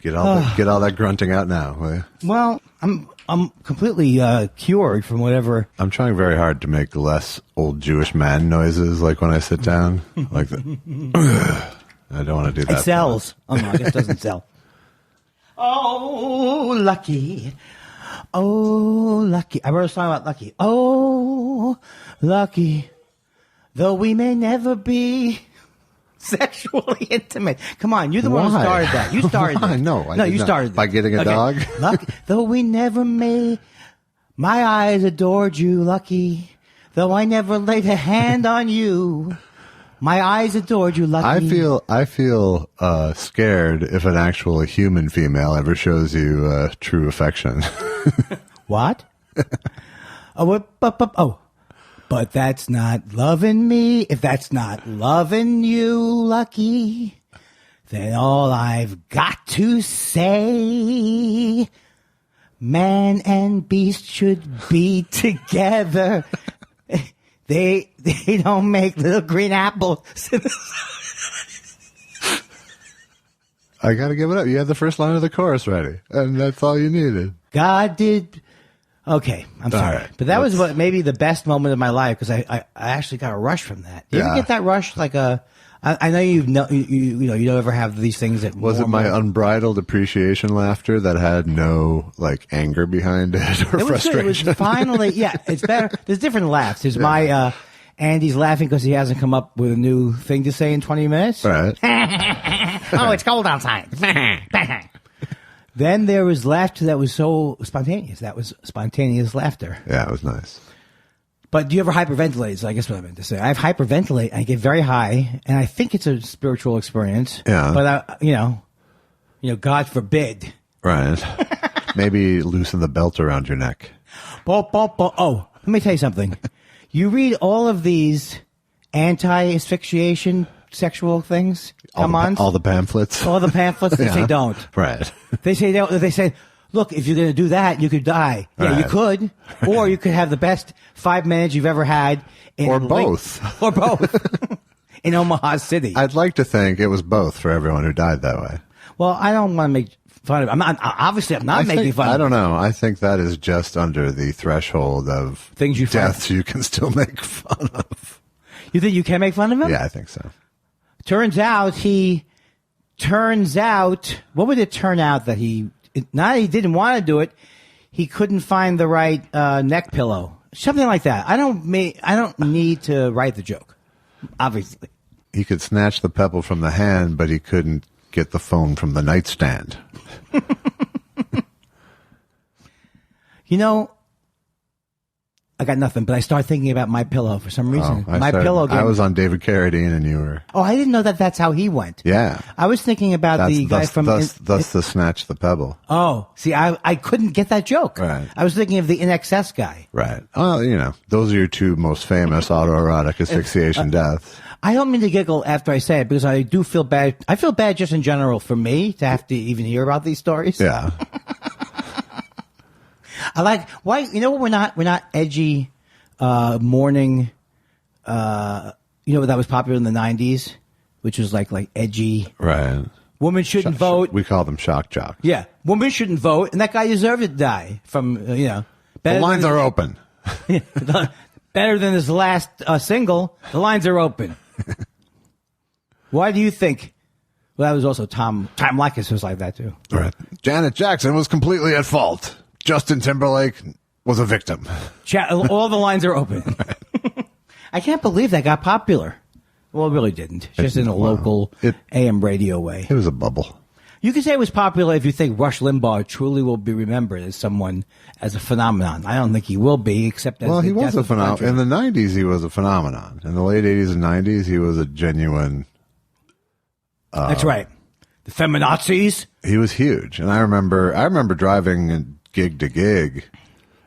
Get all that grunting out now, will you? Well, I'm completely cured from whatever. I'm trying very hard to make less old Jewish man noises, like when I sit down, like the. I don't want to do that. It sells. Oh no, I guess it doesn't sell. Oh, lucky. Oh, lucky. I wrote a song about lucky. Oh, lucky. Though we may never be sexually intimate. Come on, you're the one who started that. You started Why? it. No, you started it. By getting a dog? Lucky. Though we never may, my eyes adored you, lucky. Though I never laid a hand on you, my eyes adored you, lucky. I feel scared if an actual human female ever shows you true affection. What? But that's not loving me. If that's not loving you, lucky, then all I've got to say, man and beast should be together. They don't make little green apples. I got to give it up. You had the first line of the chorus ready, and that's all you needed. God did. Okay, I'm sorry, right, but that was maybe the best moment of my life because I actually got a rush from that. You ever get that rush? Like I know you don't ever have these things that was it my unbridled appreciation laughter that had no like anger behind it or frustration. It was finally, it's better. There's different laughs. There's my Andy's laughing because he hasn't come up with a new thing to say in 20 minutes. Right. Oh, it's cold outside. Then there was laughter that was so spontaneous. That was spontaneous laughter. Yeah, it was nice. But do you ever hyperventilate? Is I guess what I meant to say. I have hyperventilate. I get very high, and I think it's a spiritual experience. Yeah. But God forbid. Right. Maybe loosen the belt around your neck. Oh, let me tell you something. You read all of these anti-asphyxiation sexual things. All the pamphlets. All the pamphlets. They say don't. Right. They say don't. They say, look, if you're going to do that, you could die. Yeah, right. You could, or you could have the best 5 minutes you've ever had. Or both. Or both. In Omaha City. I'd like to think it was both for everyone who died that way. Well, I don't want to make fun of it. I'm not making fun of it. I don't know. I think that is just under the threshold of things deaths you can still make fun of. You think you can make fun of him? Yeah, I think so. Turns out, what would it turn out that he didn't want to do it, he couldn't find the right neck pillow. Something like that. I don't need to write the joke, obviously. He could snatch the pebble from the hand, but he couldn't get the phone from the nightstand. I got nothing, but I started thinking about My Pillow for some reason. I was on David Carradine, and you were. Oh, I didn't know that. That's how he went. Yeah, I was thinking about the guy from. Thus the snatch the pebble. Oh, see, I couldn't get that joke. Right. I was thinking of the In Excess guy. Right. Well, those are your two most famous autoerotic asphyxiation deaths. I don't mean to giggle after I say it because I do feel bad. I feel bad just in general for me to have to even hear about these stories. Yeah. I like why we're not edgy morning that was popular in the 90s, which was like edgy. Right. Women shouldn't vote. We call them shock jocks. Yeah. Women shouldn't vote, and that guy deserved to die from The lines are open. Better than his last single. The lines are open. Why do you think? Well, that was also Tom Leykis was like that too. Right. Janet Jackson was completely at fault. Justin Timberlake was a victim. All the lines are open. I can't believe that got popular. Well, it really didn't. Just in a local AM radio way. It was a bubble. You could say it was popular if you think Rush Limbaugh truly will be remembered as a phenomenon. I don't think he will be, except as he was a phenomenon. In the 90s, he was a phenomenon. In the late 80s and 90s, he was a genuine... That's right. The feminazis. He was huge. And I remember driving gig to gig,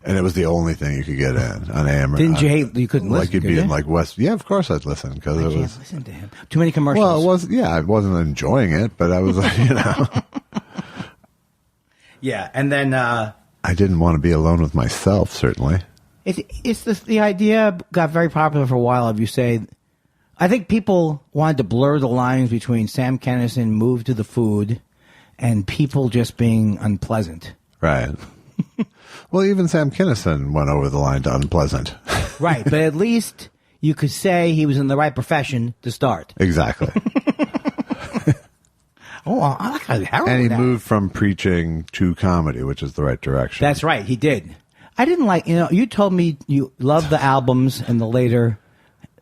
and it was the only thing you could get in on AM. Didn't you hate you couldn't listen? Like you'd be in West. Yeah, of course I'd listen because it was. Can't listen to him. Too many commercials. Well, it was. Yeah, I wasn't enjoying it, but I was. Yeah, and then I didn't want to be alone with myself. Certainly, it's the idea got very popular for a while. If you say, I think people wanted to blur the lines between Sam Kinison moved to the food and people just being unpleasant. Right. Well, even Sam Kinison went over the line to unpleasant. Right, but at least you could say he was in the right profession to start. Exactly. I like how Harold. And he moved from preaching to comedy, which is the right direction. That's right, he did. I didn't like, you told me you loved the albums and the later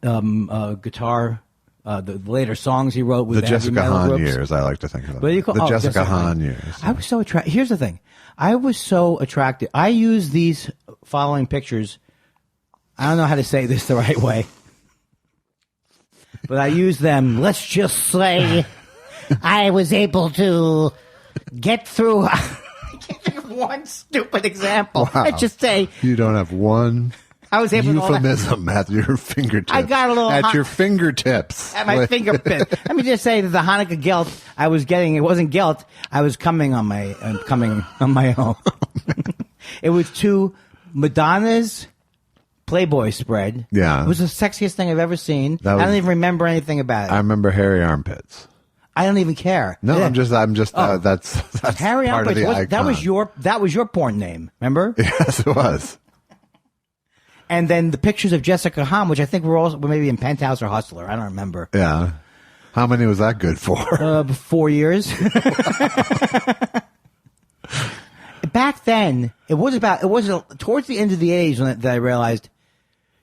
guitar, the later songs he wrote with the the heavy Jessica metal Hahn groups. years, I like to think of them. What do you call the oh, Jessica Hahn years. I was so attracted. Here's the thing. I was so attracted. I use these following pictures. I don't know how to say this the right way. But I use them. Let's just say I was able to get through. I can't think of one stupid example. Wow. Let's just say You don't have one I was able euphemism at your fingertips. I got a little at your fingertips. at my fingertip. Let me just say that the Hanukkah gelt I was getting, it wasn't gelt. I was coming on my own. It was two Madonna's Playboy spread. Yeah. It was the sexiest thing I've ever seen. I don't even remember anything about it. I remember hairy armpits. I don't even care. No, Yeah. I'm just. That's Harry part Armpits. of the icon. That was your porn name. Remember? Yes, it was. And then the pictures of Jessica Hahn, which I think were maybe in Penthouse or Hustler. I don't remember. Yeah. How many was that good for? 4 years. Back then, it was towards the end of the '80s that I realized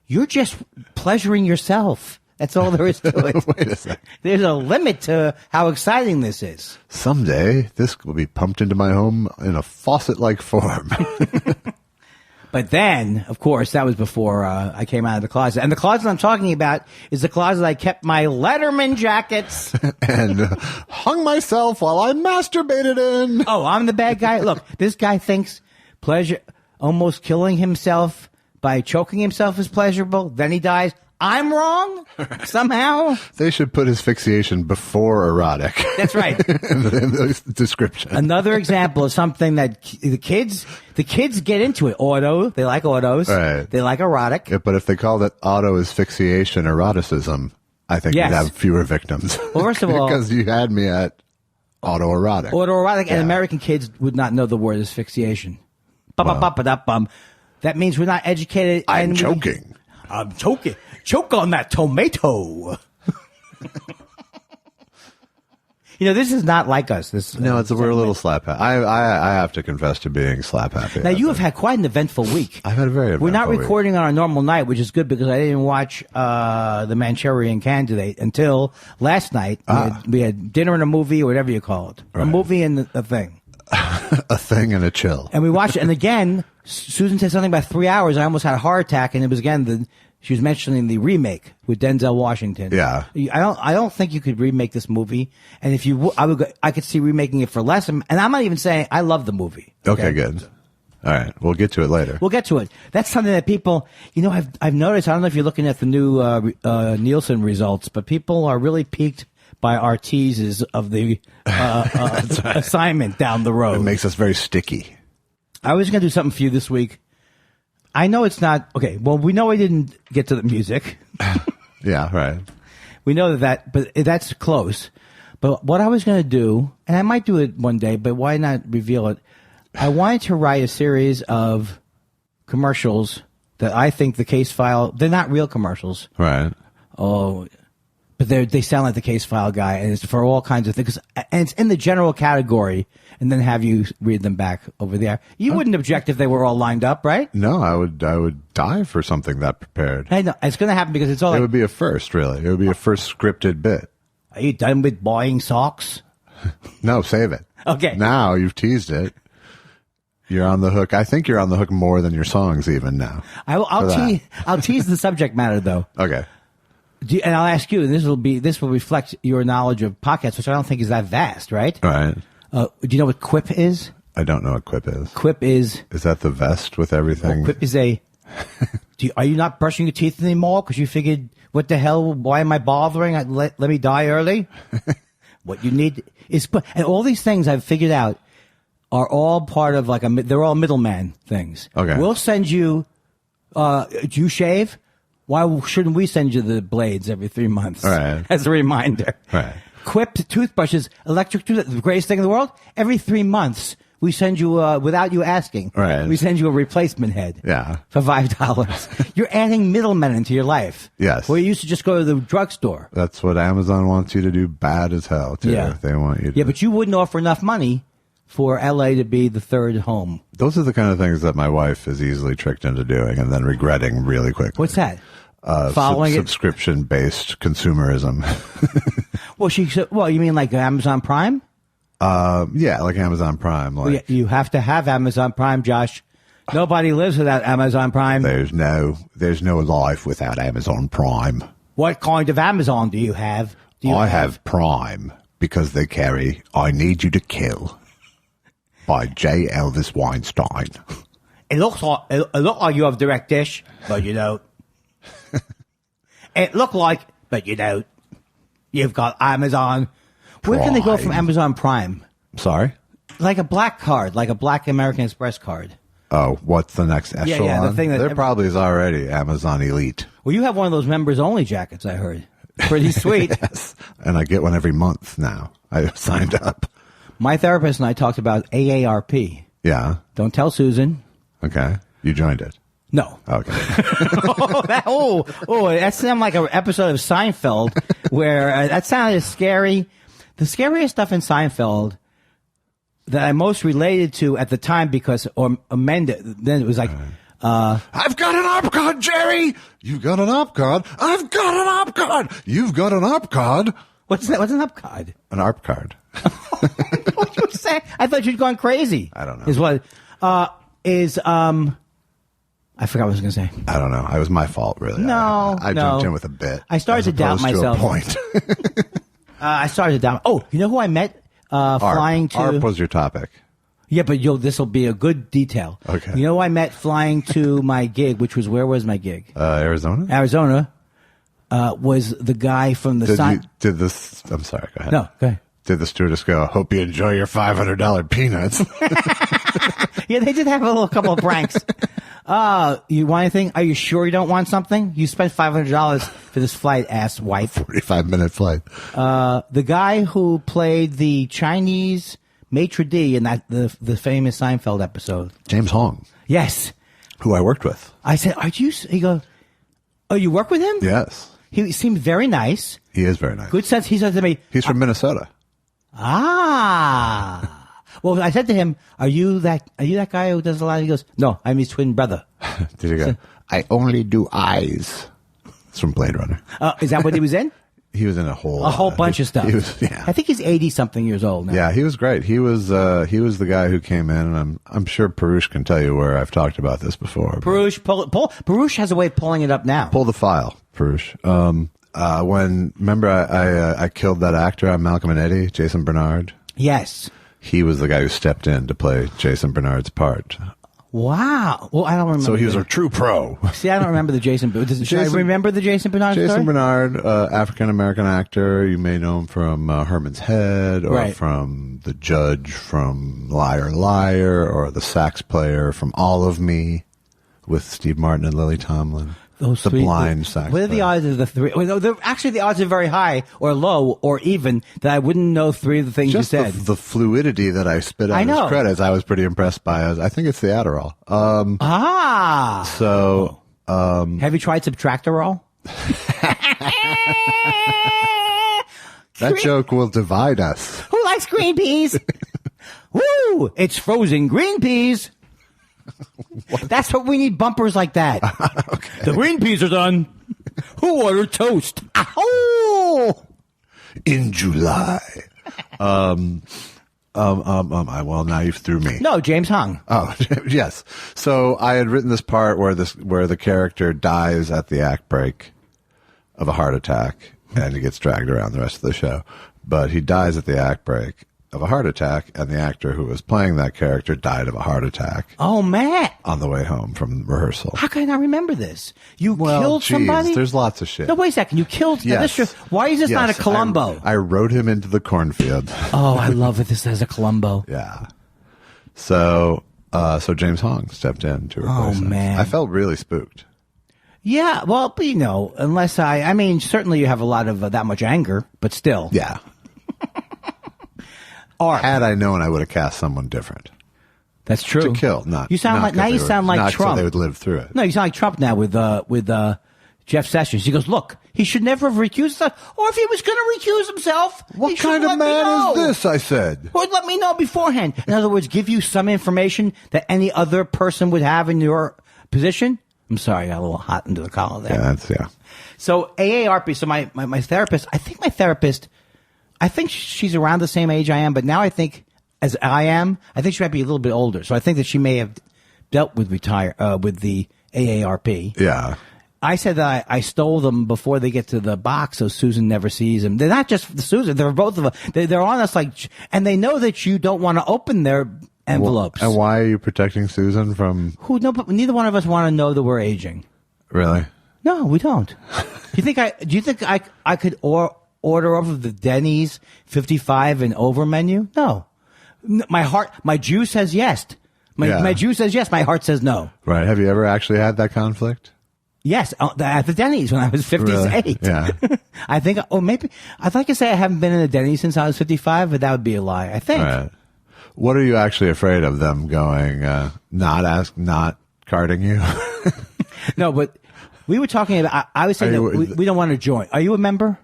you're just pleasuring yourself. That's all there is to it. Wait a second. There's a limit to how exciting this is. Someday, this will be pumped into my home in a faucet-like form. But then, of course, that was before I came out of the closet. And the closet I'm talking about is the closet I kept my Letterman jackets. and hung myself while I masturbated in. Oh, I'm the bad guy? Look, this guy thinks almost killing himself by choking himself is pleasurable. Then he dies. I'm wrong somehow. They should put asphyxiation before erotic. That's right. in the description. Another example of something that the kids get into it. Auto, they like autos. Right. They like erotic. Yeah, but if they called it auto asphyxiation eroticism, I think Yes. we'd have fewer victims. Well, first of all, because you had me at autoerotic. Autoerotic, Yeah. and American kids would not know the word asphyxiation. Bum. That means we're not educated. I'm and choking. I'm choking. Choke on that tomato. This is not like us. No, we're a little slap happy. I have to confess to being slap happy. Now, you have had quite an eventful week. I've had a very eventful We're not week. recording on our normal night, which is good because I didn't watch the Manchurian Candidate until last night. We had dinner and a movie, or whatever you call it. Right. A movie and a thing. A thing and a chill. And we watched it. And again, Susan said something about 3 hours. I almost had a heart attack. And it was, again, she was mentioning the remake with Denzel Washington. Yeah. I don't think you could remake this movie. And if you, I could see remaking it for less. And I'm not even saying I love the movie. Okay, good. All right, we'll get to it later. We'll get to it. That's something that people, I've noticed. I don't know if you're looking at the new Nielsen results, but people are really piqued by our teases of the assignment down the road. It makes us very sticky. I was going to do something for you this week. I know it's not okay. Well, we know I didn't get to the music. Yeah, right. We know but that's close. But what I was going to do, and I might do it one day, but why not reveal it? I wanted to write a series of commercials that I think the case file. They're not real commercials. Right. Oh, but they sound like the case file guy, and it's for all kinds of things. And it's in the general category, and then have you read them back over the air. You wouldn't object if they were all lined up, right? No, I would die for something that prepared. I know it's going to happen because it's all. It would be a first, really. It would be a first scripted bit. Are you done with buying socks? No, save it. Okay. Now you've teased it. You're on the hook. I think you're on the hook more than your songs even now. I'll tease the subject matter though. Okay. And I'll ask you, and this will reflect your knowledge of podcasts, which I don't think is that vast, right? All right. Do you know what Quip is? I don't know what Quip is. Quip is. Is that the vest with everything? Quip is a. Are you not brushing your teeth anymore because you figured, what the hell? Why am I bothering? Let me die early. What you need is, and all these things I've figured out are all part of they're all middleman things. Okay. We'll send you. Do you shave? Why shouldn't we send you the blades every 3 months? Right. As a reminder. Right. Quip toothbrushes, electric toothbrush, the greatest thing in the world. Every 3 months, we send you, without you asking, Right. we send you a replacement head. Yeah. For $5. You're adding middlemen into your life. Yes. Where you used to just go to the drugstore. That's what Amazon wants you to do bad as hell, too. Yeah. They want you to. Yeah, but you wouldn't offer enough money for LA to be the third home. Those are the kind of things that my wife is easily tricked into doing and then regretting really quickly. What's that? Following it? Subscription-based consumerism. Well, you mean like Amazon Prime? Yeah, like Amazon Prime. Like, Well, you have to have Amazon Prime, Josh. Nobody lives without Amazon Prime. there's no life without Amazon Prime. What kind of Amazon do you have? I have Prime because they carry I Need You to Kill by J. Elvis Weinstein. It looks like you have Direct Dish, but you don't. It looked like, but you don't. You've got Amazon. Where can they go from Amazon Prime? Sorry? Like a black card, like a black American Express card. Oh, what's the next echelon? Yeah, the thing that there probably is already Amazon Elite. Well, you have one of those members-only jackets, I heard. Pretty sweet. Yes. And I get one every month now. I signed up. My therapist and I talked about AARP. Yeah. Don't tell Susan. Okay. You joined it. No. Okay. That sounded like an episode of Seinfeld where that sounded scary. The scariest stuff in Seinfeld that I most related to at the time because, or amended, then it was like, I've got an op card, Jerry! You've got an op card. I've got an op card! You've got an op card. what's that? What's an up card? An ARP card. What you say? I thought you'd gone crazy. I don't know. Is what, I forgot what I was going to say. I don't know. It was my fault, really. No, I jumped in with a bit. I started to doubt myself. A point. I started to doubt. Oh, you know who I met flying to? ARP was your topic. Yeah, but this will be a good detail. Okay. You know who I met flying to my gig, which was, where was my gig? Arizona? Arizona. Was the guy from the I'm sorry, go ahead. No, go ahead. Did the stewardess go, hope you enjoy your $500 peanuts? Yeah, they did have a couple of pranks. You want anything? Are you sure you don't want something? You spent $500 for this flight, ass wife. 45-minute flight. The guy who played the Chinese maitre d' in the famous Seinfeld episode. James Hong. Yes. Who I worked with. I said, he goes, oh, you work with him? Yes. He seemed very nice. He is very nice. Good sense. He said to me, He's from Minnesota. Well, I said to him, are you that guy who does a lot? He goes, no, I'm his twin brother. Did he go, I only do eyes. It's from Blade Runner. Is that what he was in? He was in a whole bunch of stuff. He was, yeah. I think he's 80-something years old now. Yeah, he was great. He was the guy who came in, and I'm sure Parush can tell you where I've talked about this before. Parush has a way of pulling it up now. Pull the file, Parush. Remember I killed that actor on Malcolm and Eddie, Jason Bernard? Yes. He was the guy who stepped in to play Jason Bernard's part. Wow. Well, I don't remember. So he was a true pro. See, I don't remember the Jason. Should I remember the Jason Bernard story? Jason Bernard, African-American actor. You may know him from Herman's Head or from The Judge from Liar Liar or the sax player from All of Me with Steve Martin and Lily Tomlin. Blind sax What are the odds of the three? Well, actually, the odds are very high or low or even that I wouldn't know three of the things Just you said. The fluidity that I spit out as credits, I was pretty impressed by. I think it's the Adderall. Have you tried Subtractorol? That joke will divide us. Who likes green peas? Woo! It's frozen green peas. That's what we need, bumpers like that. Okay. The green peas are done. Who ordered toast? Oh! In July. Well, now you've threw me. No, James Hong. Oh, yes. So I had written this part where the character dies at the act break of a heart attack, and he gets dragged around the rest of the show. But he dies at the act break of a heart attack, and the actor who was playing that character died of a heart attack. Oh, man. On the way home from rehearsal. How can I not remember this? You killed somebody? There's lots of shit. No, wait a second. You killed... Yes. Why is this not a Columbo? I rode him into the cornfield. Oh, I love it. This as a Columbo. Yeah. So James Hong stepped in to replace him. Man. I felt really spooked. Yeah, well, but unless certainly you have a lot of that much anger, but still. Yeah. arc. Had I known, I would have cast someone different. That's true. To kill, not you sound not like now. You sound like not Trump. So they would live through it. No, you sound like Trump now with Jeff Sessions. He goes, look, he should never have recused himself. Or if he was going to recuse himself, What kind of man is this? I said. Or let me know beforehand. In other words, give you some information that any other person would have in your position. I'm sorry, I got a little hot into the collar there. Yeah. So AARP. So my therapist. I think she's around the same age I am, but now I think as I am, I think she might be a little bit older. So I think that she may have dealt with the AARP. Yeah. I said that I stole them before they get to the box, so Susan never sees them. They're not just Susan; they're both of them. They're on us and they know that you don't want to open their envelopes. And why are you protecting Susan from? No, but neither one of us want to know that we're aging. Really? No, we don't. Do you think I could order over the Denny's 55 and over menu? No. My Jew says yes. My Jew says yes. My heart says no. Right. Have you ever actually had that conflict? Yes, at the Denny's when I was 58. Really? Yeah. I think, maybe, I'd like to say I haven't been in a Denny's since I was 55, but that would be a lie, I think. Right. What are you actually afraid of them going, not carding you? No, but we were talking about, I was saying that we don't want to join. Are you a member?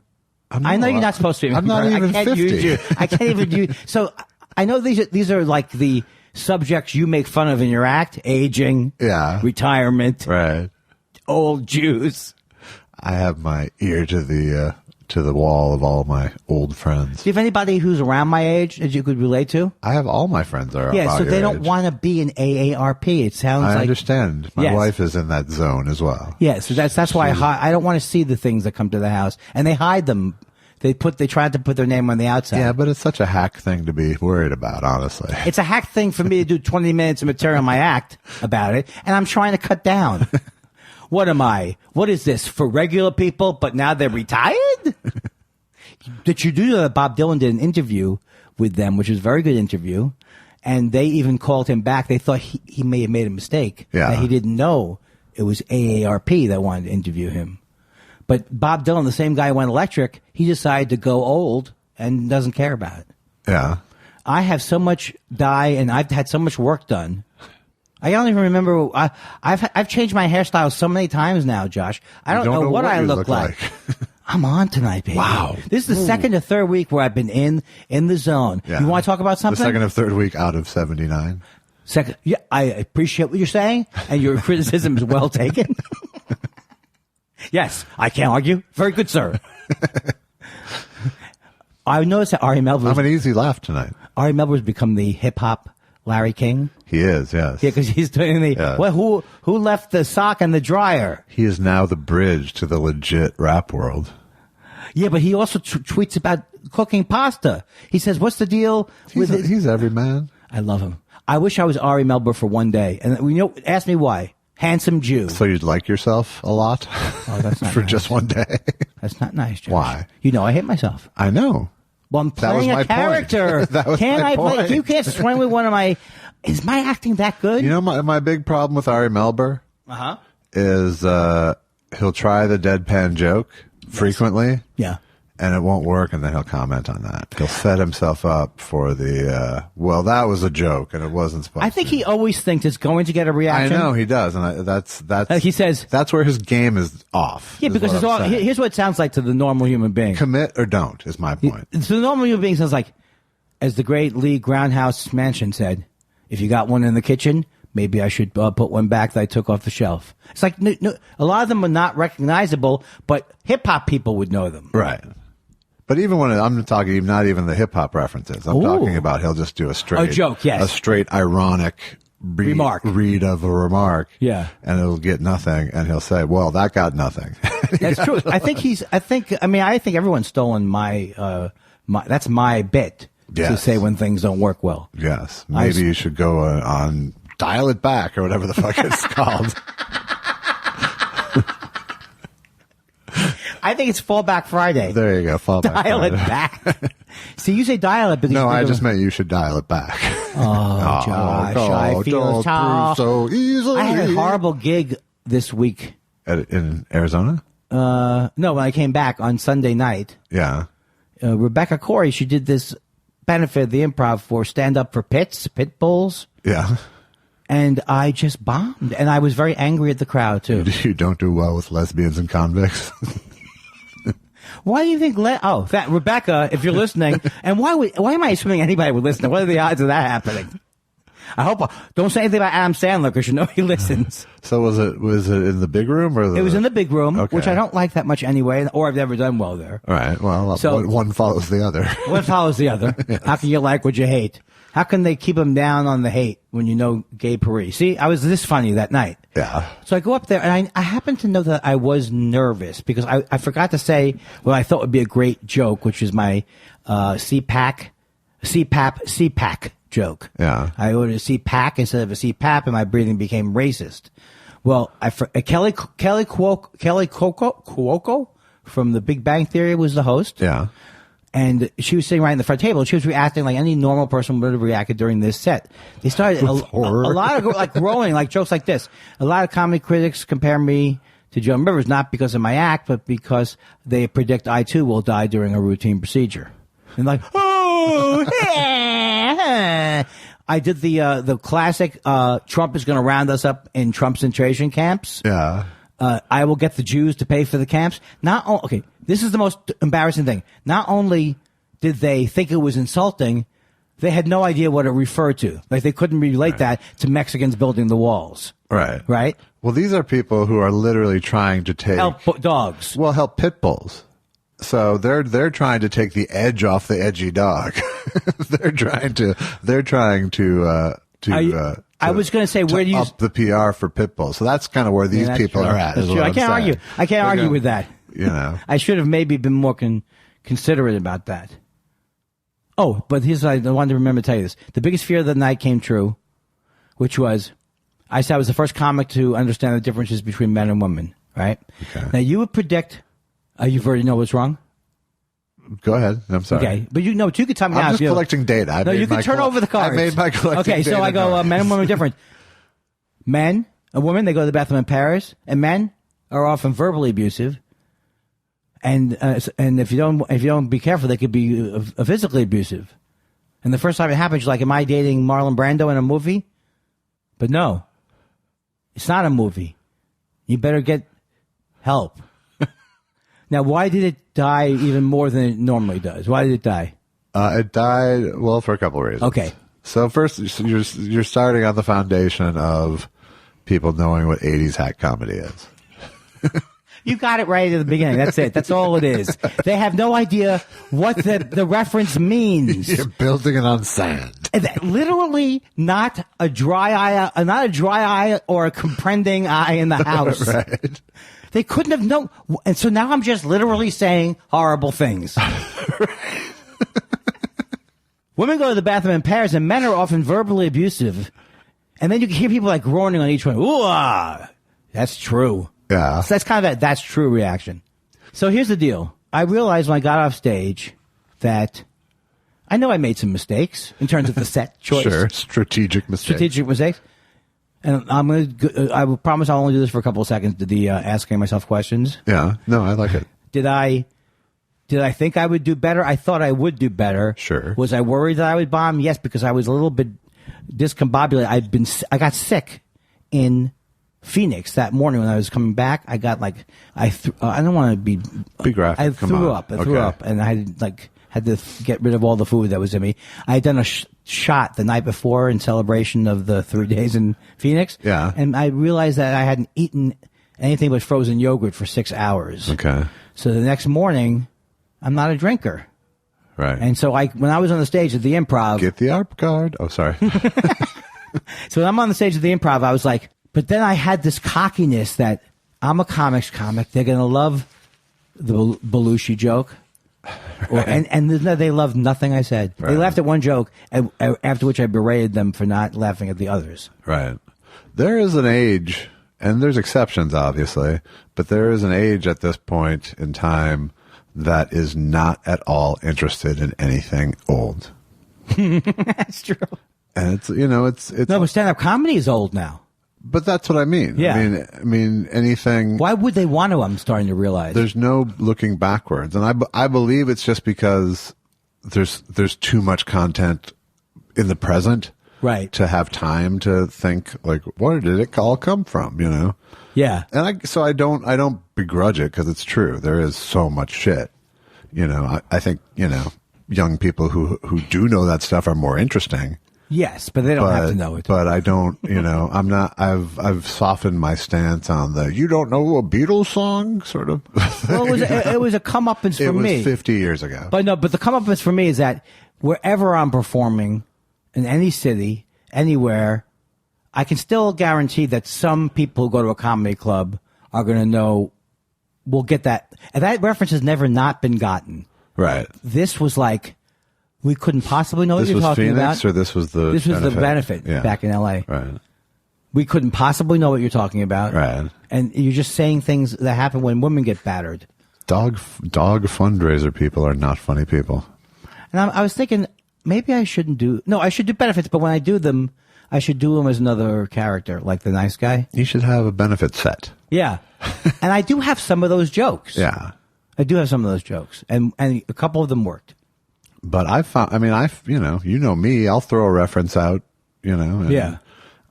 I know you're not supposed to be a member. I'm not even 50. Use you. I can't even use. So I know these are like the subjects you make fun of in your act: aging, retirement, right, old Jews. I have my ear to the wall of all my old friends. Do you have anybody who's around my age that you could relate to? I have all my friends are. Yeah, so they don't want to be in AARP. It sounds like. I understand. My wife is in that zone as well. Yeah, so that's why I don't want to see the things that come to the house, and they hide them. They tried to put their name on the outside. Yeah, but it's such a hack thing to be worried about, honestly. It's a hack thing for me to do 20 minutes of material on my act about it, and I'm trying to cut down. What am I? What is this for regular people? But now they're retired. Did you do that? Bob Dylan did an interview with them, which was a very good interview, and they even called him back. They thought he may have made a mistake. Yeah, that he didn't know it was AARP that wanted to interview him. But Bob Dylan, the same guy who went electric, he decided to go old and doesn't care about it. Yeah. I have so much dye and I've had so much work done. I don't even remember. I've changed my hairstyle so many times now, Josh. I don't know what I look like. I'm on tonight, baby. Wow. This is the second or third week where I've been in the zone. Yeah. You want to talk about something? The second or third week out of 79. Second. Yeah, I appreciate what you're saying, and your criticism is well taken. Yes, I can't argue. Very good, sir. I noticed that Ari Melber. I'm an easy laugh tonight. Ari Melber's become the hip hop Larry King. He is, yes. Yeah, because he's doing the. Yes. Well, who left the sock in the dryer? He is now the bridge to the legit rap world. Yeah, but he also tweets about cooking pasta. He says, "What's the deal with it?" He's every man. I love him. I wish I was Ari Melber for one day. And ask me why. Handsome Jew. So you'd like yourself a lot? Oh, that's not for nice. Just one day. That's not nice, Josh. Why? You know I hate myself. I know. Well, I'm playing a character. That was my point. You can't swing with one of my. Is my acting that good? You know, my big problem with Ari Melber is he'll try the deadpan joke frequently. Yeah. And it won't work, and then he'll comment on that. He'll set himself up for the, well, that was a joke, and it wasn't supposed to. I think he always thinks it's going to get a reaction. I know, he does, and that's he says, that's where his game is off. Yeah, because here's what it sounds like to the normal human being. Commit or don't, is my point. So the normal human being sounds like, as the great Lee Groundhouse Mansion said, if you got one in the kitchen, maybe I should put one back that I took off the shelf. It's like, no, a lot of them are not recognizable, but hip-hop people would know them. Right. But even when I'm talking, not even the hip hop references, I'm talking about he'll just do a joke, yes, a straight ironic read of a remark, yeah, and it'll get nothing, and he'll say, "Well, that got nothing." That's true. I think everyone's stolen my that's my bit to say when things don't work well. Yes, maybe you should go on Dial It Back or whatever the fuck it's called. I think it's Fallback Friday. There you go, Fallback Dial Friday. It back. See, you say dial it, because no, I just meant you should dial it back. Oh, Josh, I feel so easily. I had a horrible gig this week. In Arizona? No, when I came back on Sunday night. Yeah. Rebecca Corey, she did this benefit of the Improv for stand up for pit bulls. Yeah. And I just bombed. And I was very angry at the crowd, too. You don't do well with lesbians and convicts. Why do you think? That Rebecca, if you're listening, and why am I assuming anybody would listen? What are the odds of that happening? I hope. Don't say anything about Adam Sandler because you know he listens. So was it in the big room or it was in the big room, okay. which I don't like that much anyway, or I've never done well there. All right. Well, so, one follows the other. One follows the other. Yes. How can you like what you hate? How can they keep him down on the hate when you know Gay Paris? See, I was this funny that night. Yeah. So I go up there, and I happen to know that I was nervous because I forgot to say what I thought would be a great joke, which is my CPAP joke. Yeah. I ordered a CPAC instead of a CPAP, and my breathing became racist. Well, Kelly Cuoco from The Big Bang Theory was the host. Yeah. And she was sitting right in the front table, and she was reacting like any normal person would have reacted during this set. They started a lot of like growing, like jokes like this. A lot of comedy critics compare me to Joan Rivers, not because of my act, but because they predict I too will die during a routine procedure. And like, oh, yeah. I did the classic. Trump is going to round us up in Trump concentration camps. Yeah. I will get the Jews to pay for the camps. Okay, this is the most embarrassing thing. Not only did they think it was insulting, they had no idea what it referred to. Like they couldn't relate that to Mexicans building the walls. Right. Right? Well, these are people who are literally trying to help dogs. Well, help pit bulls. So they're trying to take the edge off the edgy dog. they're trying to I was going to say, where do you up the PR for pit bulls? So that's kind of where these people are at. I can't argue. I can't argue with that. You know, I should have maybe been more considerate about that. Oh, but here's what I wanted to remember to tell you this: the biggest fear of the night came true, which was I said I was the first comic to understand the differences between men and women. Right? Okay. Now you would predict. You've already know what's wrong. Go ahead. I'm sorry. Okay, but you could tell me now. I'm just collecting data. You can turn over the cards. I made my collecting data. Okay, so I go, men and women are different. Men, a woman, they go to the bathroom in Paris, and men are often verbally abusive. And if you don't be careful, they could be physically abusive. And the first time it happens, you're like, am I dating Marlon Brando in a movie? But no, it's not a movie. You better get help. Now, why did it die even more than it normally does? Why did it die? It died, well, for a couple of reasons. Okay. So first, you're starting on the foundation of people knowing what 80s hack comedy is. You got it right at the beginning. That's it. That's all it is. They have no idea what the reference means. You're building it on sand. Literally not a dry eye or a comprending eye in the house. Right. They couldn't have known. And so now I'm just literally saying horrible things. Women go to the bathroom in Paris, and men are often verbally abusive. And then you can hear people like groaning on each one. Ooh, that's true. Yeah. So that's kind of that's true reaction. So here's the deal. I realized when I got off stage that I know I made some mistakes in terms of the set choice. Sure. Strategic mistakes. And I will promise I'll only do this for a couple of seconds to the asking myself questions. Yeah. No, I like it. Did I think I would do better? I thought I would do better. Sure. Was I worried that I would bomb? Yes, because I was a little bit discombobulated. I got sick in Phoenix that morning when I was coming back. I got I don't want to be graphic. I threw up, and I had to get rid of all the food that was in me. I had done a shot the night before in celebration of the 3 days in Phoenix. Yeah. And I realized that I hadn't eaten anything but frozen yogurt for 6 hours. Okay. So the next morning, I'm not a drinker. Right. And so when I was on the stage at the Improv. Get the ARP card. Oh, sorry. So when I'm on the stage at the Improv, I was like, but then I had this cockiness that I'm a comics comic. They're going to love the Belushi joke. And they loved nothing I said. Right. They laughed at one joke, after which I berated them for not laughing at the others. Right. There is an age, and there's exceptions, obviously, but there is an age at this point in time that is not at all interested in anything old. That's true. And it's no, but stand-up comedy is old now. But that's what I mean. Yeah. I mean anything. Why would they want to? I'm starting to realize there's no looking backwards, and I believe it's just because there's too much content in the present, right? To have time to think like, where did it all come from? You know? Yeah. And I don't begrudge it because it's true. There is so much shit. You know, I think, you know, young people who do know that stuff are more interesting. Yes, but they don't have to know it. But I don't, you know, I've softened my stance on the, you don't know a Beatles song sort of. Well, it was a comeuppance for me. It was 50 years ago. But no, but the comeuppance for me is that wherever I'm performing, in any city, anywhere, I can still guarantee that some people who go to a comedy club are going to know, will get that. And that reference has never not been gotten. Right. This was like, we couldn't possibly know what you're talking Phoenix, about. Or this was the benefit back in L.A. Right. We couldn't possibly know what you're talking about. Right. And you're just saying things that happen when women get battered. Dog fundraiser people are not funny people. And I was thinking, maybe I shouldn't do... No, I should do benefits, but when I do them, I should do them as another character, like the nice guy. You should have a benefit set. Yeah. And I do have some of those jokes. Yeah. I do have some of those jokes. And a couple of them worked. But you know me, I'll throw a reference out, you know. And yeah.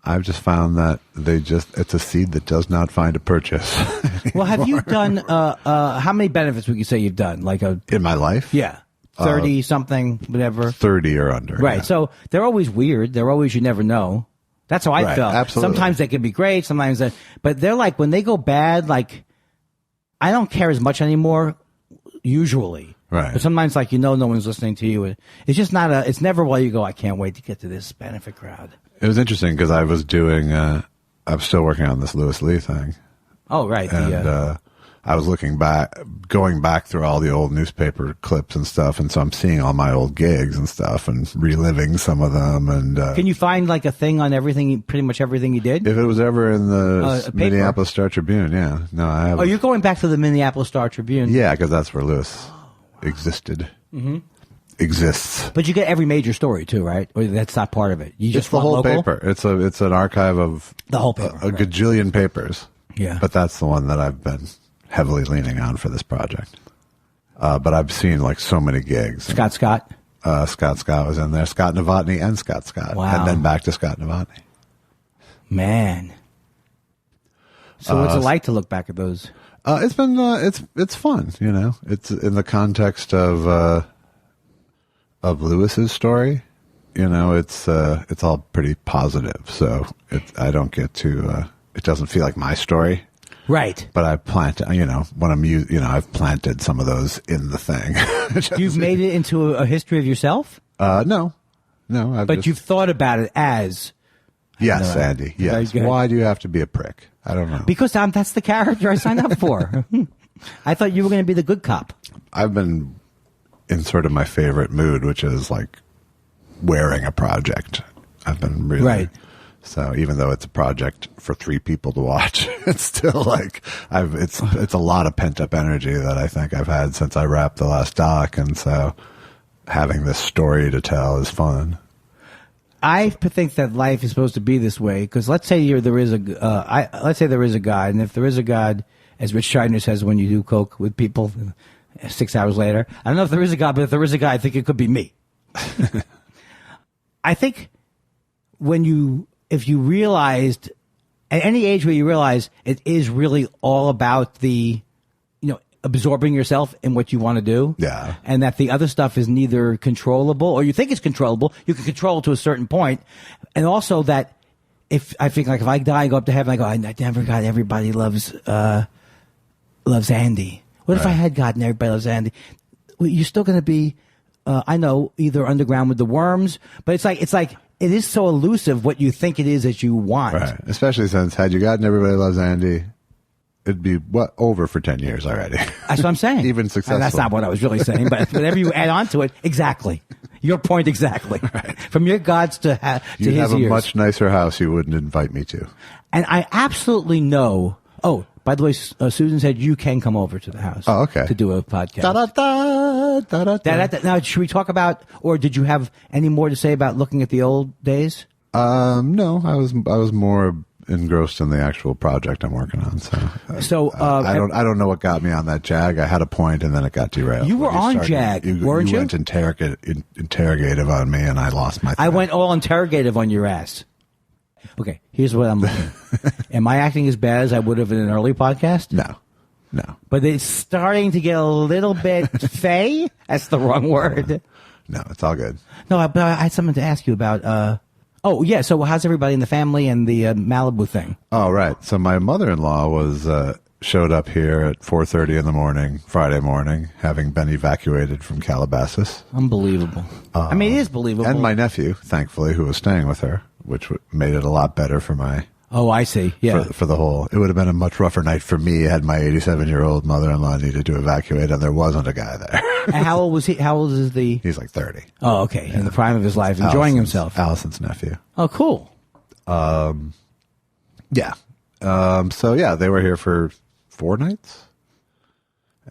I've just found that it's a seed that does not find a purchase. Well, have you done, how many benefits would you say you've done? In my life? Yeah. 30 something, whatever. 30 or under. Right. Yeah. So they're always weird. They're always, you never know. That's how I felt. Absolutely. Sometimes they can be great. Sometimes but they're like, when they go bad, like, I don't care as much anymore, usually. Right. But sometimes, like, no one's listening to you. It's just not it's never while you go, I can't wait to get to this benefit crowd. It was interesting because I was doing, I'm still working on this Louis Lee thing. Oh, right. And I was going back through all the old newspaper clips and stuff. And so I'm seeing all my old gigs and stuff and reliving some of them. And can you find like a thing on pretty much everything you did? If it was ever in the Minneapolis Star Tribune, yeah. No, I have. Oh, you're going back to the Minneapolis Star Tribune? Yeah, because that's where Louis existed. Mm-hmm. Exists. But you get every major story too, right? Or that's not part of it. You just the whole local? paper. It's an archive of the whole paper, a gajillion papers. Yeah. But that's the one that I've been heavily leaning on for this project. But I've seen like so many gigs. Scott Scott was in there. Scott Novotny and Scott. Wow. And then back to Scott Novotny. Man. So what's it like to look back at those? It's been it's fun, you know. It's in the context of Lewis's story, you know. It's all pretty positive, so I don't get to. It doesn't feel like my story, right? But I I've planted some of those in the thing. You've made it into a history of yourself. No. But you've thought about it as. Yes, Andy. Yes. Why do you have to be a prick? I don't know. Because that's the character I signed up for. I thought you were going to be the good cop. I've been in sort of my favorite mood, which is like wearing a project. I've been really right. So even though it's a project for 3 people to watch, it's still like it's a lot of pent up energy that I think I've had since I wrapped the last doc, and so having this story to tell is fun. I think that life is supposed to be this way because let's say there is a God, and if there is a God, as Rich Scheidner says when you do coke with people 6 hours later, I don't know if there is a God, but if there is a God, I think it could be me. I think if you realized at any age where you realize it is really all about absorbing yourself in what you want to do. Yeah. And that the other stuff is neither controllable or you think it's controllable. You can control it to a certain point. And also that if I die, I go up to heaven, I go, I never got everybody loves Andy. What if I had gotten everybody loves Andy? Well, you're still going to be, I know, either underground with the worms, but it's like, it is so elusive what you think it is that you want. Right. Especially since had you gotten everybody loves Andy, it'd be over for 10 years already. That's what I'm saying. Even successful. And that's not what I was really saying, but whatever you add on to it, exactly. Your point exactly. Right. From your gods to his You'd have ears. a much nicer house you wouldn't invite me to. And I absolutely know. Oh, by the way, Susan said you can come over to the house. Oh, okay. To do a podcast. Da-da-da. Now, should we talk about, or did you have any more to say about looking at the old days? No, I was more engrossed in the actual project I'm working on. So I don't know what got me on that jag. I had a point, and then it got derailed. You were on jag, weren't you? You went interrogative on me, and I lost my thread. I went all interrogative on your ass. Okay, here's what I'm looking. Am I acting as bad as I would have in an early podcast? No. But it's starting to get a little bit fey. That's the wrong word. No, it's all good. No, but I had something to ask you about. Oh, yeah. So how's everybody in the family and the Malibu thing? Oh, right. So my mother-in-law showed up here at 4:30 in the morning, Friday morning, having been evacuated from Calabasas. Unbelievable. I mean, it is believable. And my nephew, thankfully, who was staying with her, which made it a lot better for my... Oh, I see. Yeah. For the whole... It would have been a much rougher night for me had my 87-year-old mother-in-law needed to evacuate, and there wasn't a guy there. And how old was he? How old is the... He's like 30. Oh, okay. Yeah. In the prime of his life, enjoying himself. Allison's nephew. Oh, cool. Yeah. So, yeah, they were here for 4 nights.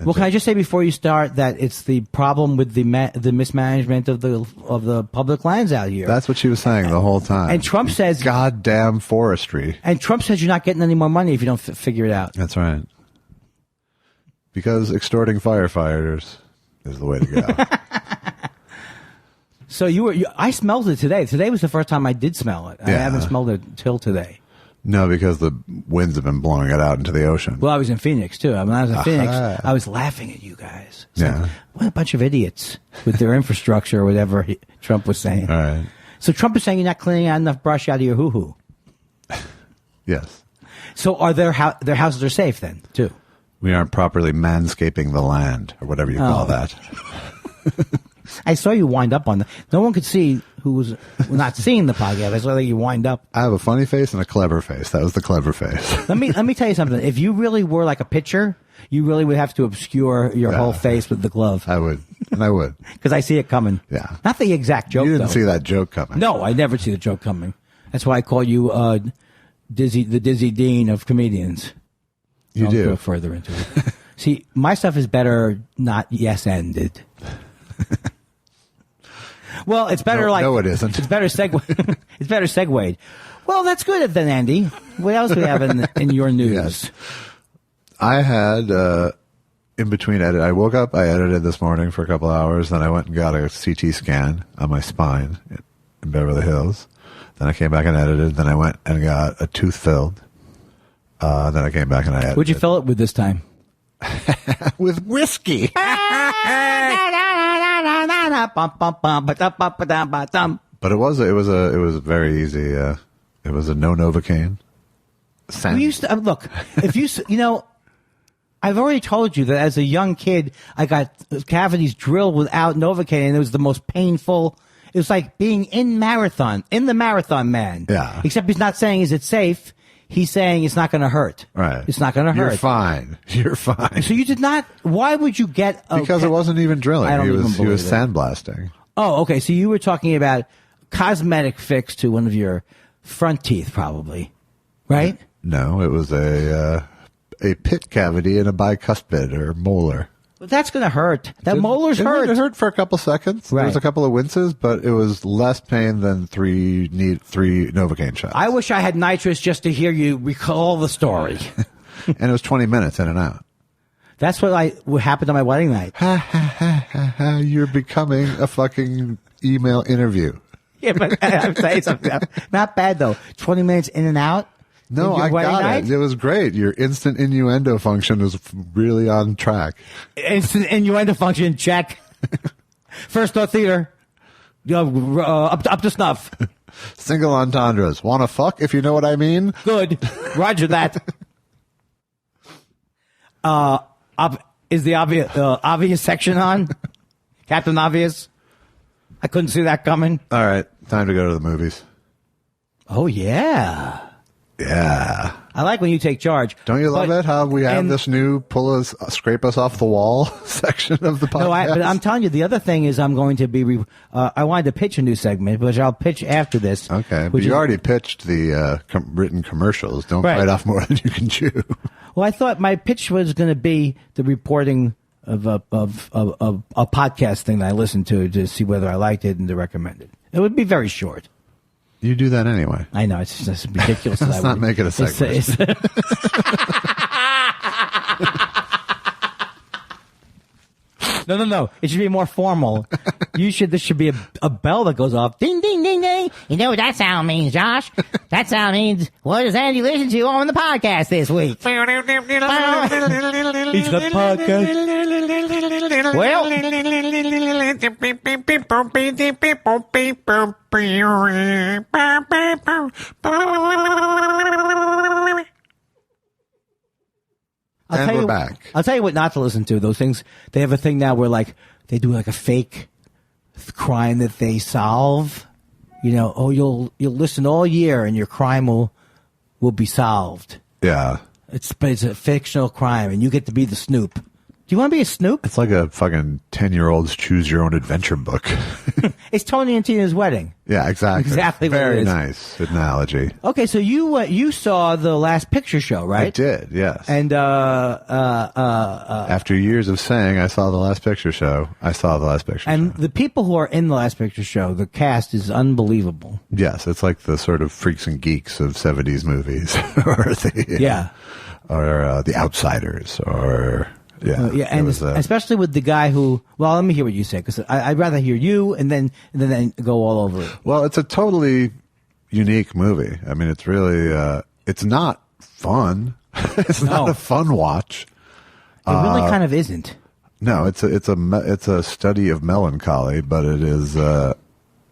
Well, can I just say before you start that it's the problem with the mismanagement of the public lands out here. That's what she was saying the whole time. And Trump says... Goddamn forestry. And Trump says you're not getting any more money if you don't figure it out. That's right. Because extorting firefighters is the way to go. So I smelled it today. Today was the first time I did smell it. I haven't smelled it till today. No, because the winds have been blowing it out into the ocean. Well, I was in Phoenix, too. When I was in Phoenix, I was laughing at you guys. Like, what a bunch of idiots with their infrastructure or whatever Trump was saying. All right. So Trump is saying you're not cleaning out enough brush out of your hoo-hoo. Yes. So are their houses are safe then, too? We aren't properly manscaping the land, or whatever you call that. I saw you wind up on that. No one could see who was not seeing the podcast. I saw that you wind up. I have a funny face and a clever face. That was the clever face. Let me tell you something. If you really were like a pitcher, you really would have to obscure your whole face with the glove. I would. And I would. Because I see it coming. Yeah. Not the exact joke, You didn't though. see that joke coming. No, I never see the joke coming. That's why I call you the Dizzy Dean of comedians. Don't go further into it. See, my stuff is better not yes-ended. Well, it's better No, it isn't. It's better it's better segued. Well, that's good then, Andy. What else do we have in your news? Yes. I had, in between edit, I woke up, I edited this morning for a couple hours, then I went and got a CT scan on my spine in Beverly Hills. Then I came back and edited, then I went and got a tooth filled. Then I came back and I edited. What'd you fill it with this time? With whiskey. But it was very easy. It was a no Novocaine. We used to look. If I've already told you that as a young kid, I got cavities drilled without Novocaine, and it was the most painful. It was like being in the marathon man. Yeah. Except he's not saying is it safe. He's saying it's not going to hurt. Right. It's not going to hurt. You're fine. You're fine. So you did not. Why would you get? Because it wasn't even drilling. I don't he even was sandblasting. Oh, okay. So you were talking about cosmetic fix to one of your front teeth, probably, right? No, it was a pit cavity in a bicuspid or molar. Well, that's going to hurt. That molar's hurt. It hurt for a couple seconds. Right. There was a couple of winces, but it was less pain than three Novocaine shots. I wish I had nitrous just to hear you recall the story. And it was 20 minutes in and out. That's what happened on my wedding night. You're becoming a fucking email interview. Yeah, but I'm saying something. Not bad, though. 20 minutes in and out. No, I got it. It was great. Your instant innuendo function was really on track. Instant innuendo function, check. First thought theater. Up to snuff. Single entendres. Wanna fuck, if you know what I mean? Good. Roger that. Is the obvious section on? Captain Obvious? I couldn't see that coming. All right. Time to go to the movies. Oh, yeah. Yeah. I like when you take charge. Don't you love it how we have this new scrape us off the wall section of the podcast? No, but I'm telling you, the other thing is I'm going to be, I wanted to pitch a new segment, which I'll pitch after this. Okay, but you already pitched the written commercials. Don't bite off more than you can chew. Well, I thought my pitch was going to be the reporting of a podcast thing that I listened to see whether I liked it and to recommend it. It would be very short. You do that anyway. I know, it's just ridiculous. Let's not make it a segment. No. It should be more formal. There should be a bell that goes off. Ding, ding, ding, ding. You know what that sound means, Josh? That sound means, what does Andy listen to on the podcast this week? He's got podcast. We're back. I'll tell you what not to listen to. Those things, they have a thing now where like they do like a fake crime that they solve. You know, you'll listen all year and your crime will be solved. Yeah. But it's a fictional crime and you get to be the Snoop. Do you want to be a Snoop? It's like a fucking 10-year-old's choose your own adventure book. It's Tony and Tina's wedding. Yeah, exactly. Exactly. Very nice analogy. Okay, so you saw the Last Picture Show, right? I did, yes. And after years of saying I saw the Last Picture Show, I saw the Last Picture Show. And the people who are in the Last Picture Show, the cast is unbelievable. Yes, it's like the sort of freaks and geeks of 70s movies, or the Outsiders, or. Yeah, and especially with the guy who. Well, let me hear what you say because I'd rather hear you and then go all over it. Well, it's a totally unique movie. I mean, it's really it's not fun. It's not a fun watch. It really kind of isn't. No, it's a study of melancholy, but it is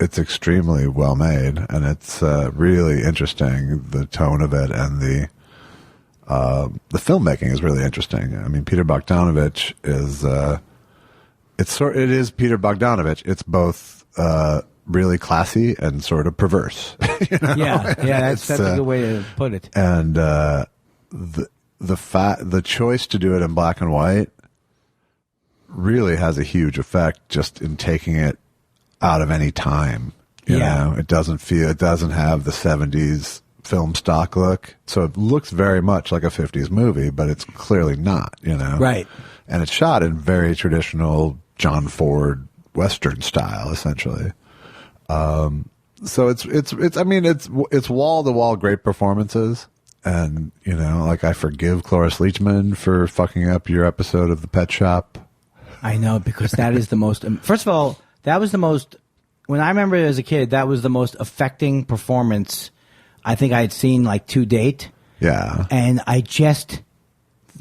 it's extremely well made and it's really interesting. The tone of it and the filmmaking is really interesting. I mean, Peter Bogdanovich is it is Peter Bogdanovich. It's both really classy and sort of perverse. You know? Yeah, that's a good way to put it. And the choice to do it in black and white really has a huge effect just in taking it out of any time. You know, it doesn't have the 70s film stock look, so it looks very much like a 50s movie, but it's clearly not, you know. Right. And it's shot in very traditional John Ford Western style, essentially. So it's wall to wall great performances, and you know, like I forgive Cloris Leachman for fucking up your episode of The Pet Shop. I know, because that is the most. First of all, that was the most. When I remember it as a kid, that was the most affecting performance I think I had seen like to date. Yeah. And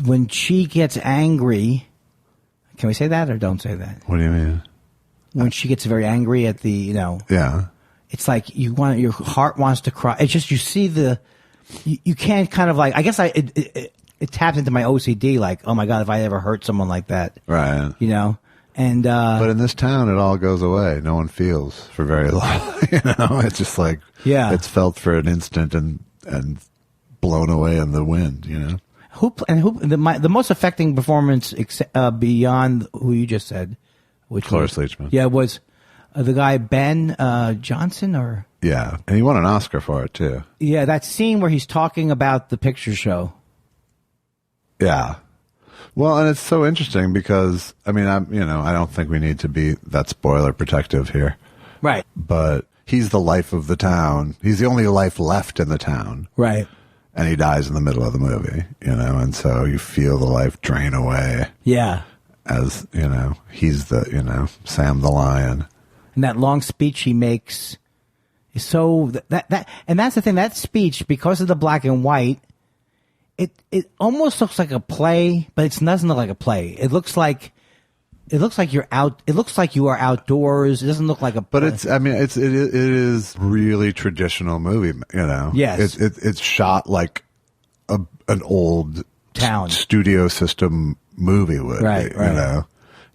when she gets angry, can we say that or don't say that? What do you mean? When she gets very angry at the, you know. Yeah. It's like your heart wants to cry. It's just, you see you can't kind of like, I guess it tapped into my OCD, like, oh my God, if I ever hurt someone like that. Right. You know? And, but in this town, it all goes away. No one feels for very long. You know, it's just like, it's felt for an instant and blown away in the wind, you know? The most affecting performance beyond who you just said, which Cloris Leachman. Yeah, was the guy Ben Johnson, or and he won an Oscar for it too. Yeah, that scene where he's talking about the picture show. Yeah, well, and it's so interesting because I mean, I don't think we need to be that spoiler protective here, right? But he's the life of the town. He's the only life left in the town, right? And he dies in the middle of the movie, you know, and so you feel the life drain away. Yeah. As, you know, he's the, you know, Sam the Lion. And that long speech he makes is so and that's the thing, that speech, because of the black and white, it almost looks like a play, but it doesn't look like a play. It looks like you're out. It looks like you are outdoors. It doesn't look like a. But it is really traditional movie. You know. Yes. It's shot like an old town studio system movie would. Right. You know.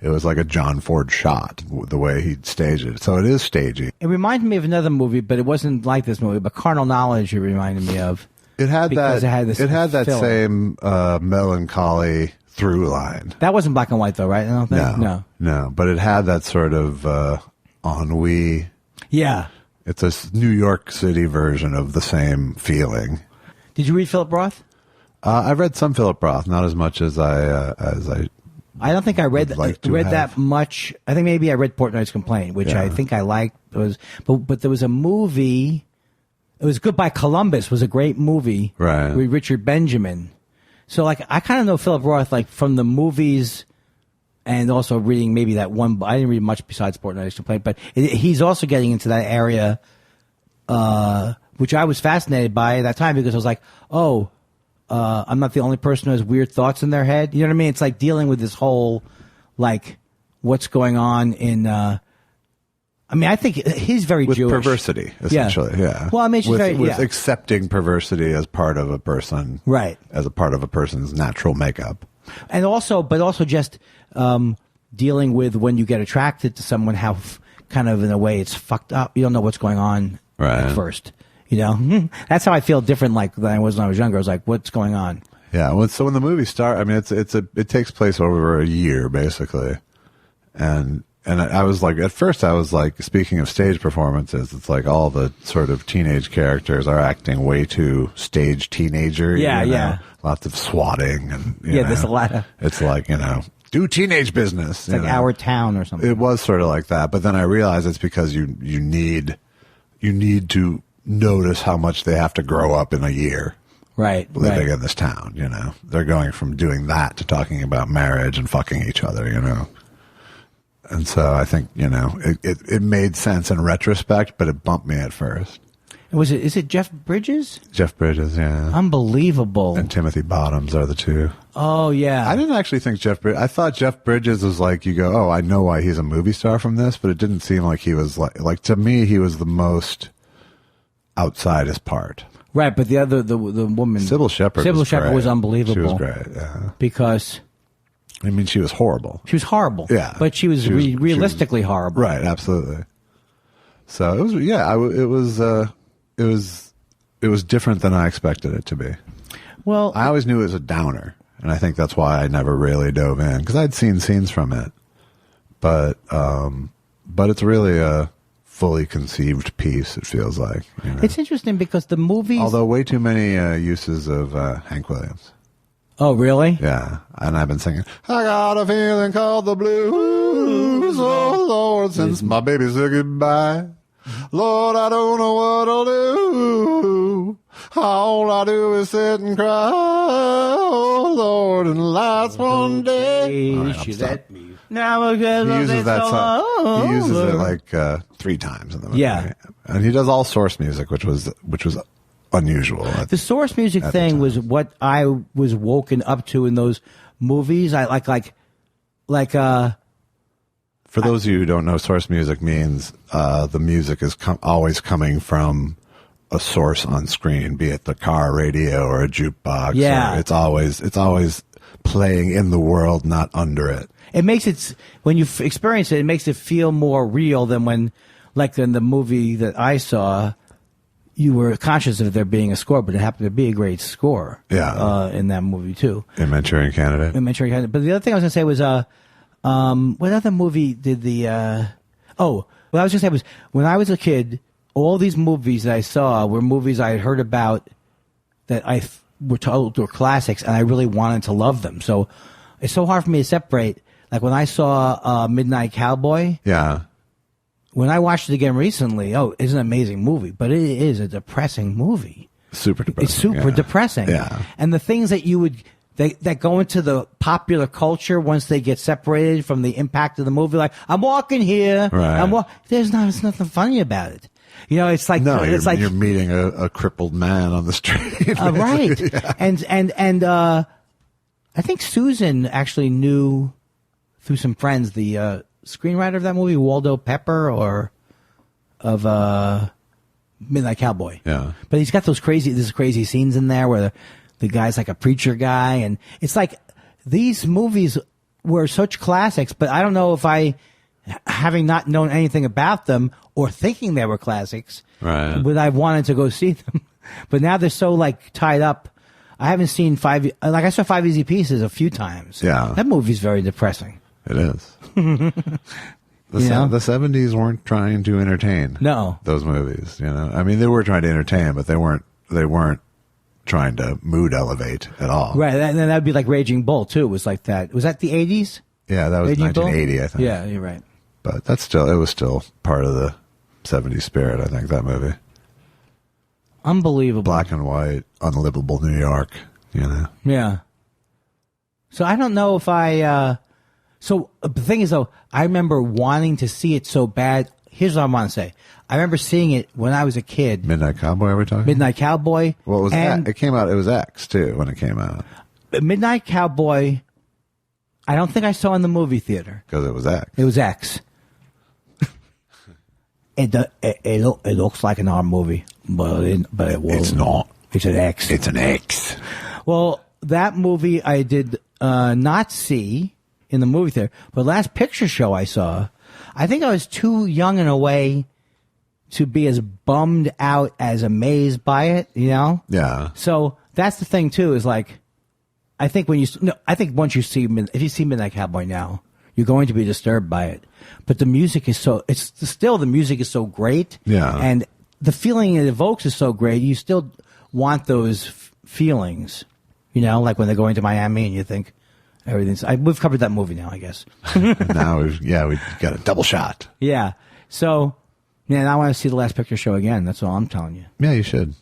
It was like a John Ford shot, the way he staged it. So it is stagey. It reminded me of another movie, but it wasn't like this movie. But Carnal Knowledge, it reminded me of. It had that film. same melancholy through line. That wasn't black and white though, right? I don't think. No, but it had that sort of ennui. Yeah. It's a New York City version of the same feeling. Did you read Philip Roth? I've read some Philip Roth, not as much as I don't think I read have. that much. I think maybe I read Portnoy's Complaint, which I think I liked. But there was a movie It was Goodbye Columbus was a great movie. Right. With Richard Benjamin. So, like, I kind of know Philip Roth, like, from the movies and also reading maybe that one. I didn't read much besides Portnoy's Complaint, but he's also getting into that area, which I was fascinated by at that time because I was like, I'm not the only person who has weird thoughts in their head. You know what I mean? It's like dealing with this whole, like, what's going on in. I mean, I think he's very with Jewish. Perversity, essentially. Yeah. Well, I mean, with accepting perversity as part of a person, right? As a part of a person's natural makeup, and also, just dealing with when you get attracted to someone, how kind of in a way it's fucked up. You don't know what's going on at first. You know, that's how I feel different like than I was when I was younger. I was like, what's going on? Yeah. Well, so when the movie starts, I mean, it takes place over a year basically, and I was like, at first I was like, speaking of stage performances, it's like all the sort of teenage characters are acting way too stage teenager. Yeah, you know? yeah. Lots of swatting and there's a lot of. It's like do teenage business. It's like Our Town or something. It was sort of like that, but then I realized it's because you need to notice how much they have to grow up in a year. Right. Living in this town, they're going from doing that to talking about marriage and fucking each other, And so I think, it made sense in retrospect, but it bumped me at first. Is it Jeff Bridges? Jeff Bridges, yeah. Unbelievable. And Timothy Bottoms are the two. Oh, yeah. I didn't actually think I thought Jeff Bridges was like, you go, I know why he's a movie star from this, but it didn't seem like he was like to me, he was the most outside his part. Right, but the woman. Sybil Shepherd was unbelievable. She was great, yeah. Because. I mean, she was horrible. She was horrible. Yeah. But she was realistically horrible. Right, absolutely. So it was, it was different than I expected it to be. Well, I always knew it was a downer, and I think that's why I never really dove in, because I'd seen scenes from it. But it's really a fully conceived piece, it feels like. It's interesting because the movies. Although way too many uses of Hank Williams. Oh, really? Yeah. And I've been singing, I got a feeling called the blues, oh Lord, since my baby said goodbye. Lord, I don't know what I'll do. All I do is sit and cry, oh Lord, and last one day. She let me. Now he uses that song. He uses it like 3 times in the movie. Yeah. And he does all source music, which was unusual. The source music thing was what I was woken up to in those movies. I like. For those of you who don't know, source music means the music is always coming from a source on screen, be it the car radio or a jukebox. Yeah, or it's always playing in the world, not under it. It makes it, when you experience it, it makes it feel more real than when, like in the movie that I saw, you were conscious of there being a score, but it happened to be a great score. Yeah. In that movie too. In Manchurian Candidate. But the other thing I was going to say was, what other movie did what I was going to say was, when I was a kid, all these movies that I saw were movies I had heard about that I were told were classics, and I really wanted to love them. So it's so hard for me to separate. Like when I saw Midnight Cowboy. Yeah. When I watched it again recently, it's an amazing movie, but it is a depressing movie. Super depressing. It's super depressing. Yeah. And the things that that go into the popular culture once they get separated from the impact of the movie, like, I'm walking here. Right. There's nothing funny about it. It's like, you're meeting a crippled man on the street. Right. Yeah. And I think Susan actually knew through some friends the screenwriter of that movie, Waldo Pepper, of Midnight Cowboy. Yeah. But he's got those crazy scenes in there where the guy's like a preacher guy, and it's like these movies were such classics, but I don't know if having not known anything about them or thinking they were classics, right, would I wanted to go see them. But now they're so like tied up. I haven't seen I saw 5 Easy Pieces a few times. Yeah. That movie's very depressing. It is. The 70s weren't trying to entertain. No. Those movies, I mean, they were trying to entertain, but they weren't trying to mood elevate at all. Right. And then that would be like Raging Bull too. It was like that. Was that the 80s? Yeah, that was Raging 1980, Bull? I think. Yeah, you're right. But it was still part of the 70s spirit, I think, that movie. Unbelievable. Black and white, unlivable New York, you know. Yeah. So I don't know if I... So the thing is, though, I remember wanting to see it so bad. Here's what I want to say. I remember seeing it when I was a kid. Midnight Cowboy, are we talking? Midnight Cowboy. Well, it was it came out. It was X too when it came out. Midnight Cowboy. I don't think I saw in the movie theater Because it was X. It was X. It looks like an R movie, but it won't. It's not. It's an X. It's an X. Well, that movie I did not see in the movie theater, but last picture show I saw, I think I was too young in a way to be as bummed out as amazed by it, you know? Yeah. So that's the thing too, is like, I think once you see, if you see Midnight Cowboy now, you're going to be disturbed by it. But the music is the music is so great. Yeah. And the feeling it evokes is so great. You still want those feelings, you know, like when they're going to Miami and you think we've covered that movie now, I guess. Now we got a double shot. Yeah. So, man, I want to see the Last Picture Show again. That's all I'm telling you. Yeah, you should.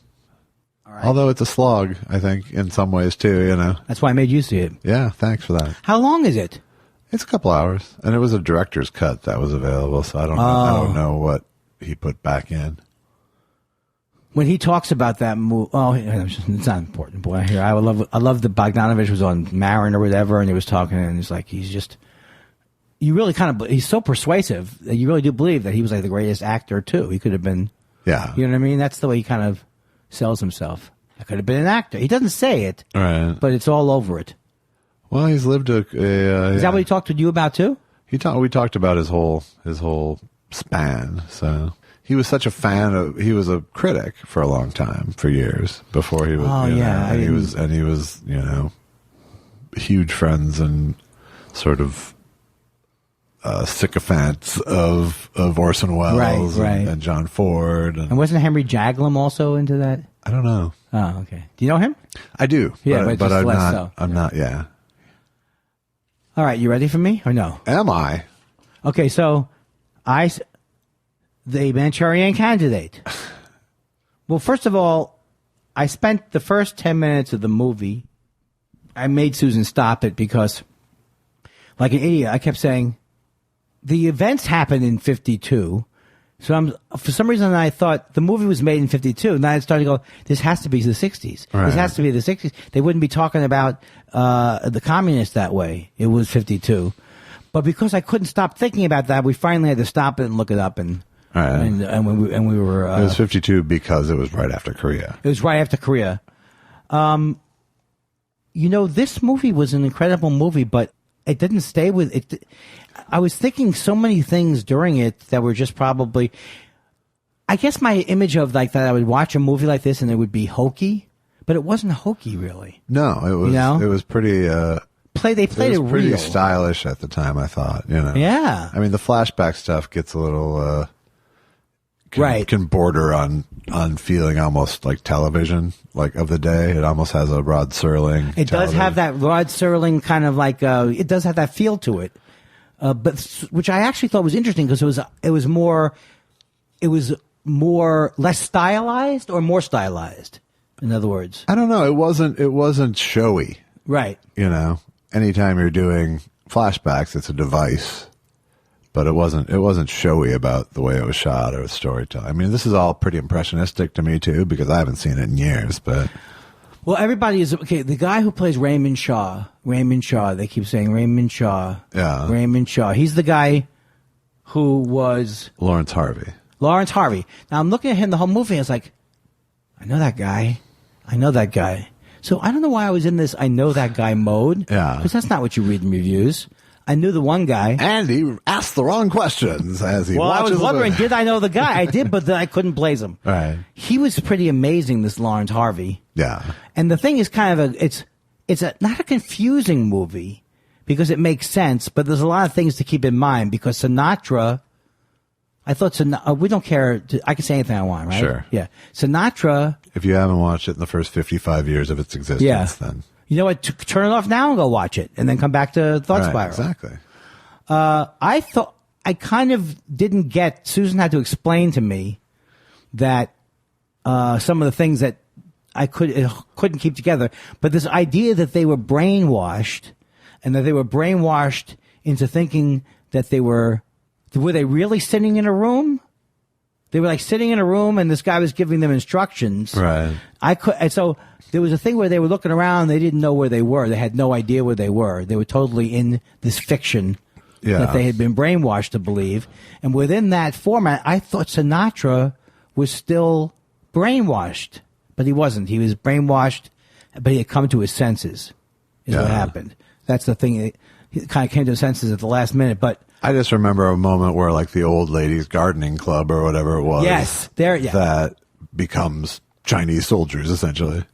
All right. Although it's a slog, I think, in some ways too, you know. That's why I made you see it. Yeah, thanks for that. How long is it? It's a couple hours, and it was a director's cut that was available, so I don't know what he put back in. When he talks about that movie, it's not important. Boy, here I love that Bogdanovich was on Marin or whatever, and he was talking, and he's like, you really kind of, he's so persuasive that you really do believe that he was like the greatest actor too. He could have been, yeah, you know what I mean? That's the way he kind of sells himself. I could have been an actor. He doesn't say it, right? But it's all over it. Well, he's lived Is that what he talked to you about too? We talked about his whole span. So he was such a fan of. He was a critic for a long time, for years before he was. Oh yeah, and he was huge friends and sort of sycophants of Orson Welles and John Ford. And wasn't Henry Jaglom also into that? I don't know. Oh, okay. Do you know him? I do. Yeah, but I'm not. So. I'm not. Yeah. All right, you ready for me or no? Am I? Okay, so the Manchurian Candidate. Well, first of all, I spent the first 10 minutes of the movie. I made Susan stop it because, like an idiot, I kept saying, the events happened in 52. So for some reason I thought the movie was made in 52. And then I started to go, this has to be the 60s. Right. This has to be the 60s. They wouldn't be talking about the communists that way. It was 52. But because I couldn't stop thinking about that, we finally had to stop it and look it up. And we were... it was 52 because it was right after Korea. It was right after Korea. This movie was an incredible movie, but it didn't stay with it. I was thinking so many things during it that were just probably, I guess my image of like that I would watch a movie like this and it would be hokey, but it wasn't hokey really. No, it was, it was pretty, they played it pretty real. stylish at the time, I thought, Yeah. I mean, the flashback stuff gets a little, can border on feeling almost like television, like of the day. It almost has a Rod Serling. It does have that Rod Serling kind of like, it does have that feel to it. But which I actually thought was interesting because it was more less stylized or more stylized. In other words, I don't know. It wasn't showy, right? Anytime you're doing flashbacks, it's a device, but it wasn't showy about the way it was shot or the storytelling. I mean, this is all pretty impressionistic to me too because I haven't seen it in years, but. Well, everybody is okay. The guy who plays Raymond Shaw. They keep saying Raymond Shaw. Yeah. Raymond Shaw. He's the guy who was Lawrence Harvey. Now I'm looking at him the whole movie. I was like, I know that guy. So I don't know why I was in this I know that guy mode. Yeah. Because that's not what you read in reviews. I knew the one guy. And he asked the wrong questions as he watches. Well, I was wondering, did I know the guy? I did, but then I couldn't place him. Right. He was pretty amazing, this Lawrence Harvey. Yeah. And the thing is kind of it's not a confusing movie because it makes sense, but there's a lot of things to keep in mind because Sinatra, I thought, we don't care. I can say anything I want, right? Sure. Yeah. Sinatra. If you haven't watched it in the first 55 years of its existence, then. You know what? Turn it off now and go watch it, and then come back to Thought Spiral. Exactly. I thought I kind of didn't get. Susan had to explain to me that some of the things that I couldn't keep together. But this idea that they were brainwashed, and that they were brainwashed into thinking that they were they really sitting in a room? They were like sitting in a room, and this guy was giving them instructions. Right. And so there was a thing where they were looking around. They didn't know where they were. They had no idea where they were. They were totally in this fiction that they had been brainwashed to believe. And within that format, I thought Sinatra was still brainwashed, but he wasn't. He was brainwashed, but he had come to his senses. Is what happened. That's the thing. He kind of came to his senses at the last minute, but. I just remember a moment where, like, the old ladies' gardening club or whatever it was. Yes, that becomes Chinese soldiers, essentially.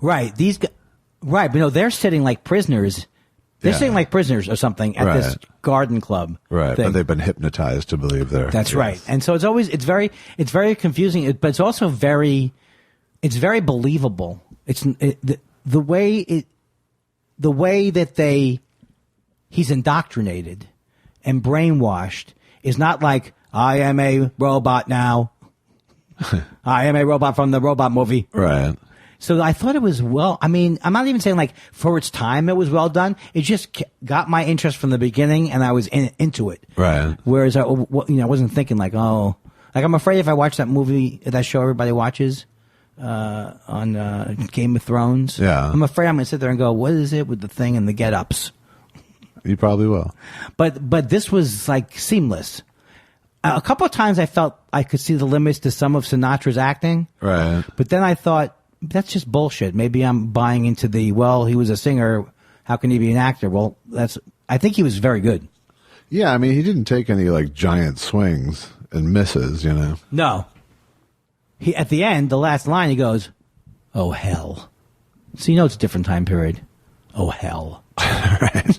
Right. Right, but no, they're sitting like prisoners. They're sitting like prisoners or something at this garden club. Right, thing. but they've been hypnotized to believe they're. That's right. And so it's very confusing, but it's also very believable. The way that he's indoctrinated and brainwashed is not like, I am a robot now. I am a robot from the robot movie. Right. So I thought it was I'm not even saying like for its time it was well done. It just got my interest from the beginning, and I was into it. Right. Whereas I wasn't thinking like I'm afraid if I watch that movie, that show everybody watches on Game of Thrones. Yeah. I'm afraid I'm going to sit there and go, what is it with the thing and the get-ups? You probably will. But this was like seamless. A couple of times I felt I could see the limits to some of Sinatra's acting. Right. But then I thought, that's just bullshit. Maybe I'm buying into he was a singer. How can he be an actor? Well, I think he was very good. Yeah, I mean, he didn't take any like giant swings and misses, you know. No. At the end, the last line, he goes, "Oh, hell." So you know it's a different time period. Oh, hell. Right.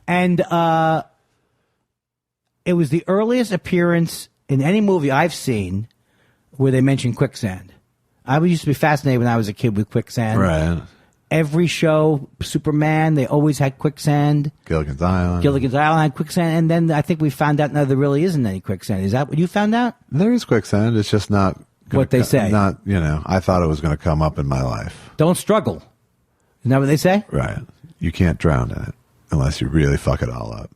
And it was the earliest appearance in any movie I've seen where they mention quicksand. I used to be fascinated when I was a kid with quicksand. Right. Every show, Superman, they always had quicksand. Gilligan's Island had quicksand. And then I think we found out now there really isn't any quicksand. Is that what you found out? There is quicksand. It's just not what they say. Not, I thought it was going to come up in my life. Don't struggle. Isn't that what they say? Right. You can't drown in it unless you really fuck it all up.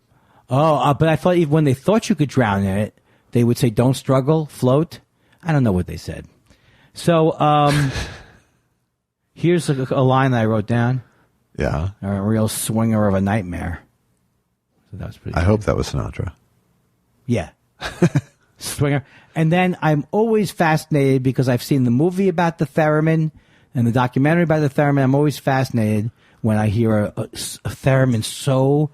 Oh, but I thought even when they thought you could drown in it, they would say, don't struggle, float. I don't know what they said. So, here's a line that I wrote down. Yeah. A real swinger of a nightmare. So that was pretty I good. hope that was Sinatra. Yeah. Swinger. And then I'm always fascinated because I've seen the movie about the theremin and the documentary about the theremin. I'm always fascinated when I hear a theremin so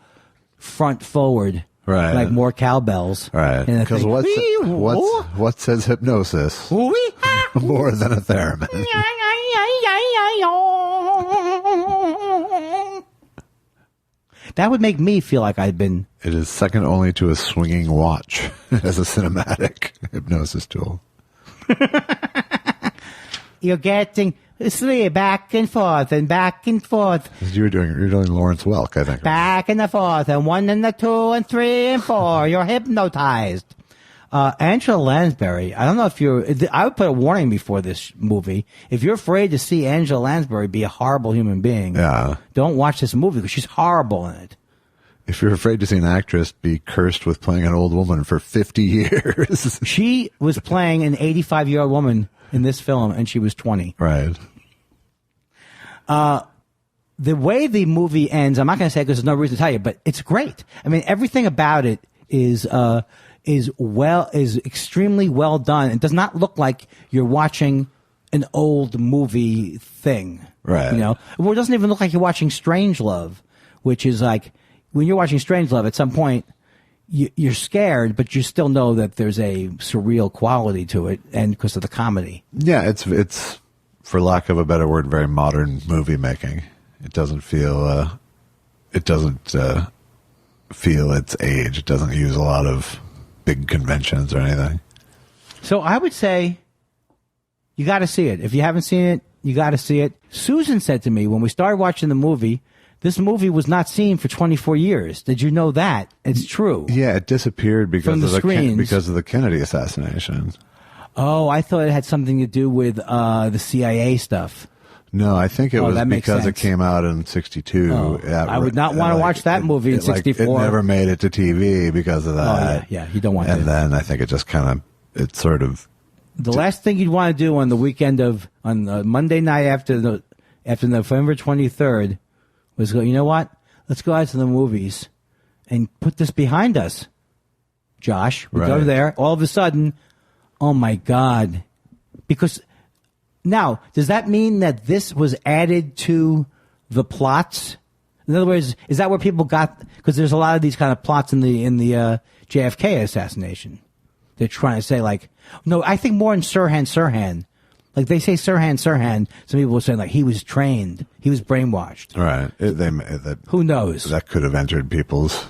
front forward. Right. Like more cowbells. Right. Because what says hypnosis more than a theremin? That would make me feel like I'd been... It is second only to a swinging watch as a cinematic hypnosis tool. You're getting three back and forth and back and forth. You're doing Lawrence Welk, I think. Back and the forth and 1 and the 2 and 3 and 4. You're hypnotized. Angela Lansbury, I don't know if I would put a warning before this movie. If you're afraid to see Angela Lansbury be a horrible human being, don't watch this movie because she's horrible in it. If you're afraid to see an actress be cursed with playing an old woman for 50 years. She was playing an 85-year-old woman in this film, and she was 20. Right. The way the movie ends, I'm not going to say it because there's no reason to tell you, but it's great. I mean, everything about it is extremely well done. It does not look like you're watching an old movie thing. Right. Well, it doesn't even look like you're watching Strangelove, which is like, when you're watching Strangelove, at some point, you're scared, but you still know that there's a surreal quality to it, and because of the comedy. Yeah, it's for lack of a better word, very modern movie making. It doesn't feel feel its age. It doesn't use a lot of big conventions or anything. So I would say you got to see it. If you haven't seen it, you got to see it. Susan said to me when we started watching the movie, this movie was not seen for 24 years. Did you know that? It's true. Yeah, it disappeared because From the of screens. because of the Kennedy assassination. Oh, I thought it had something to do with the CIA stuff. No, I think it was that makes because sense. it came out in 62. Oh, I would not want to watch that movie in 64. It never made it to TV because of that. Oh, yeah, you don't want that. And then I think it just it sort of... The last thing you'd want to do on the weekend on the Monday night after November 23rd was go, you know what? Let's go out to the movies and put this behind us. Josh, we go there. All of a sudden, oh my God. Because now, does that mean that this was added to the plots? In other words, is that where people got, because there's a lot of these kind of plots in the JFK assassination. They're trying to say like, no, I think more in Sirhan. Like they say Sirhan. Some people will say like he was trained, he was brainwashed. Right. Who knows? That could have entered people's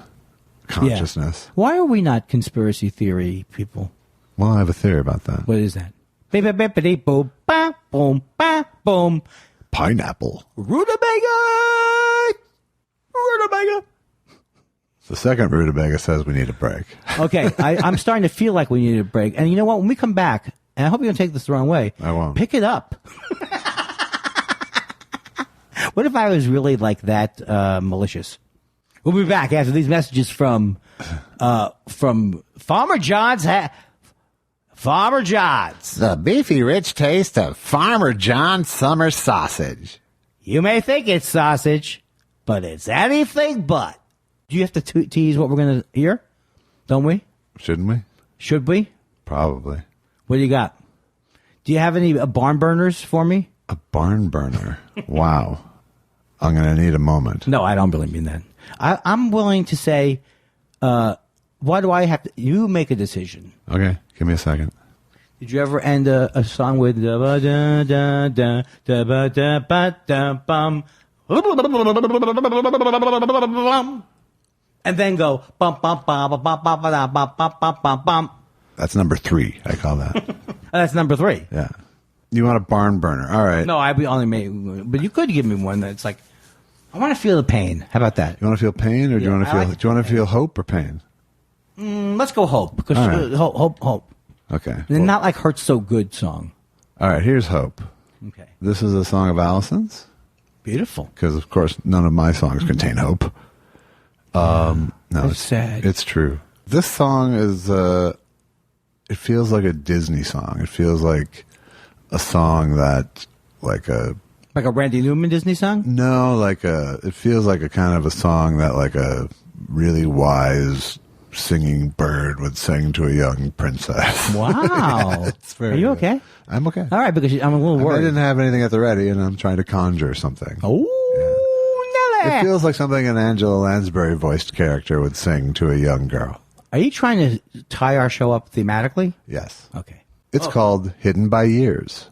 consciousness. Yeah. Why are we not conspiracy theory people? Well, I have a theory about that. What is that? Boom, ba, boom, ba, boom. Pineapple. Rutabaga. The second rutabaga says we need a break. Okay, I'm starting to feel like we need a break. And you know what? When we come back, and I hope you don't take this the wrong way. I won't. Pick it up. What if I was really like that malicious? We'll be back after these messages from Farmer John's. Farmer John's. The beefy, rich taste of Farmer John's summer sausage. You may think it's sausage, but it's anything but. Do you have to tease what we're going to hear? Don't we? Shouldn't we? Should we? Probably. What do you got? Do you have any barn burners for me? A barn burner. Wow. I'm going to need a moment. No, I don't really mean that. I'm willing to say, why do I have to? You make a decision. Okay, give me a second. Did you ever end a song with da ba da da da da ba da ba da bum, and then go bum bum bum bum bum bum bum bum bum bum bum? That's number 3. I call that. That's number 3. Yeah. You want a barn burner? All right. No, I only made, but you could give me one that's like, I want to feel the pain. How about that? You want to feel pain, or do you want to feel? Do you want to feel hope or pain? Let's go hope, because right. hope. Okay. And not like Hurts So Good song. All right. Here's hope. Okay. This is a song of Allison's. Beautiful. Because of course none of my songs contain hope. No, it's sad. It's true. This song is. It feels like a Disney song. It feels like a song that, like a Randy Newman Disney song? No, it feels like a kind of a song that like a really wise singing bird would sing to a young princess. Wow. Are you okay? I'm okay. All right, because I'm a little worried. I didn't have anything at the ready, and I'm trying to conjure something. Oh, Nelly. It feels like something an Angela Lansbury voiced character would sing to a young girl. Are you trying to tie our show up thematically? Yes. Okay. It's called Hidden by Years.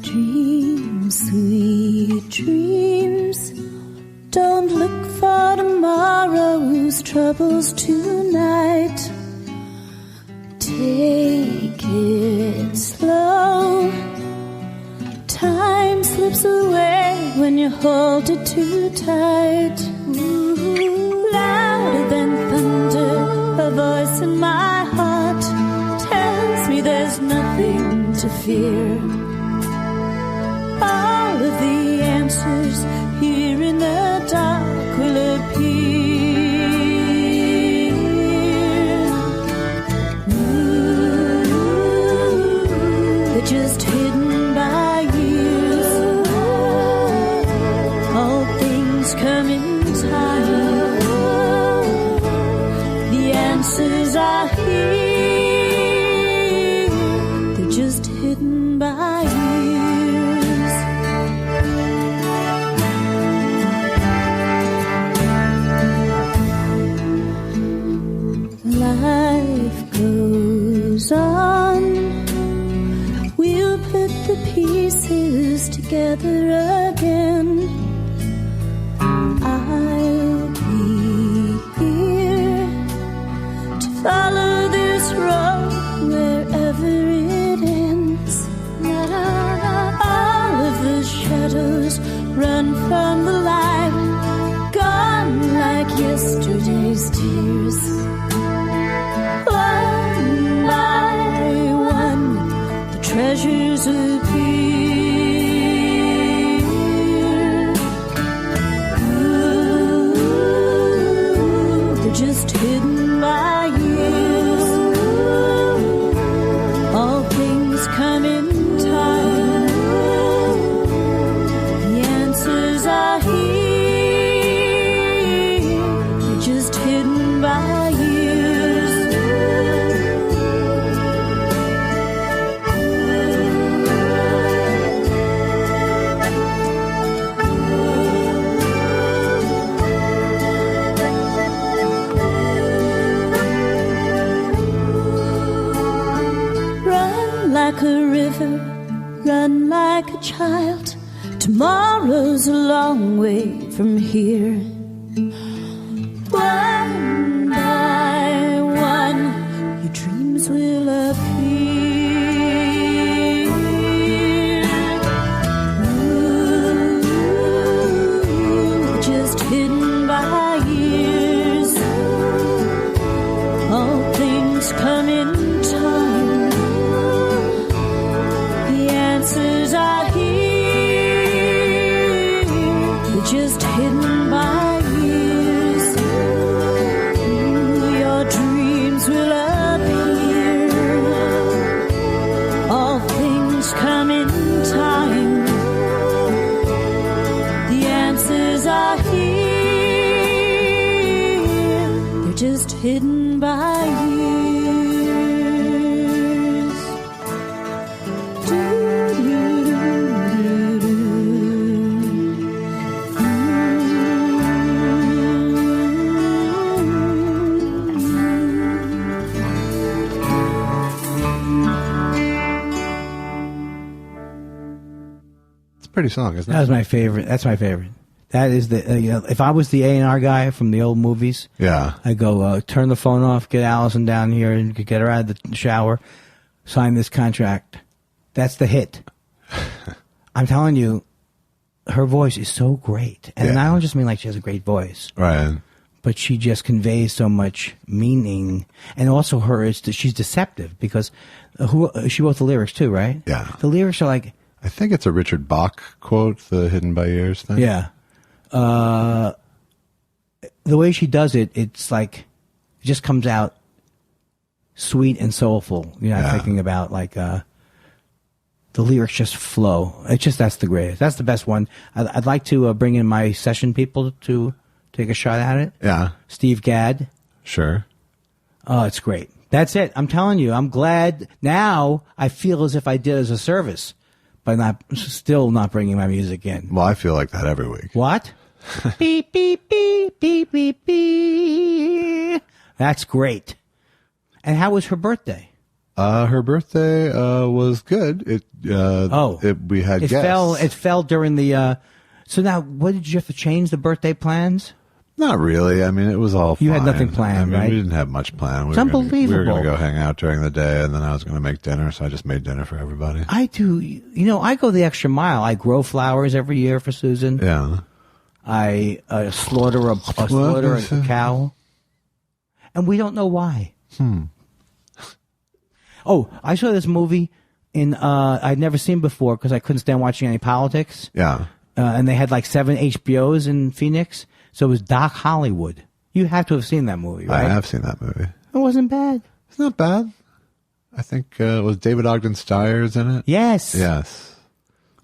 Dreams, sweet dreams, don't look for tomorrow's troubles tonight. Take it slow. Time slips away when you hold it too tight. Ooh, louder than thunder, a voice in my heart tells me there's nothing to fear. All of the answers here in the dark will appear. They're just hidden by years. All things come in time. The answers are here. They're just hidden by years. Life goes on. We'll put the pieces together again. I'll be here to follow this road wherever it ends. All of the shadows run from the light, gone like yesterday's tears. One by one, the treasures appear. Just hidden by years. All things come in time. The answers are here. They're just hidden by years. Like a river, run like a child. Tomorrow's a long way from here. One by one, your dreams will appear. Ooh, just hidden by years. All things come in time. Answers are here, they're just hidden by years. Ooh, your dreams will appear. All things come in time. The answers are here, they're just hidden by years. Pretty song, isn't it? That was my favorite. That's my favorite. That is the, if I was the A&R guy from the old movies, Yeah. I'd go, turn the phone off, get Allison down here and get her out of the shower, sign this contract. That's the hit. I'm telling you, her voice is so great. And I don't just mean like she has a great voice. Right. But she just conveys so much meaning. And also she's deceptive because she wrote the lyrics too, right? Yeah. The lyrics are like, I think it's a Richard Bach quote, the hidden by years thing. yeah. The way she does it, it's like, it just comes out sweet and soulful. You're not thinking about like, the lyrics just flow. That's the greatest. That's the best one. I'd like to bring in my session people to take a shot at it. Yeah. Steve Gadd. Sure. Oh, it's great. That's it. I'm telling you, I'm glad now I feel as if I did as a service by still not bringing my music in. Well, I feel like that every week. What? Beep, beep, beep, beep, beep, beep. That's great. And how was her birthday? Her birthday was good. We had guests. It fell during the. So now, what did you have to change the birthday plans? Not really. I mean, it was all You fine. had nothing planned, I mean, right? we didn't have much planned. It's unbelievable. We were going to go hang out during the day, and then I was going to make dinner, so I just made dinner for everybody. I do. I go the extra mile. I grow flowers every year for Susan. Yeah. I slaughter a cow, and we don't know why. Oh, I saw this movie I'd never seen before because I couldn't stand watching any politics. Yeah. And they had like 7 HBOs in Phoenix, so it was Doc Hollywood. You have to have seen that movie, right? I have seen that movie. It wasn't bad. It's not bad. I think was David Ogden Stiers in it? Yes. Yes.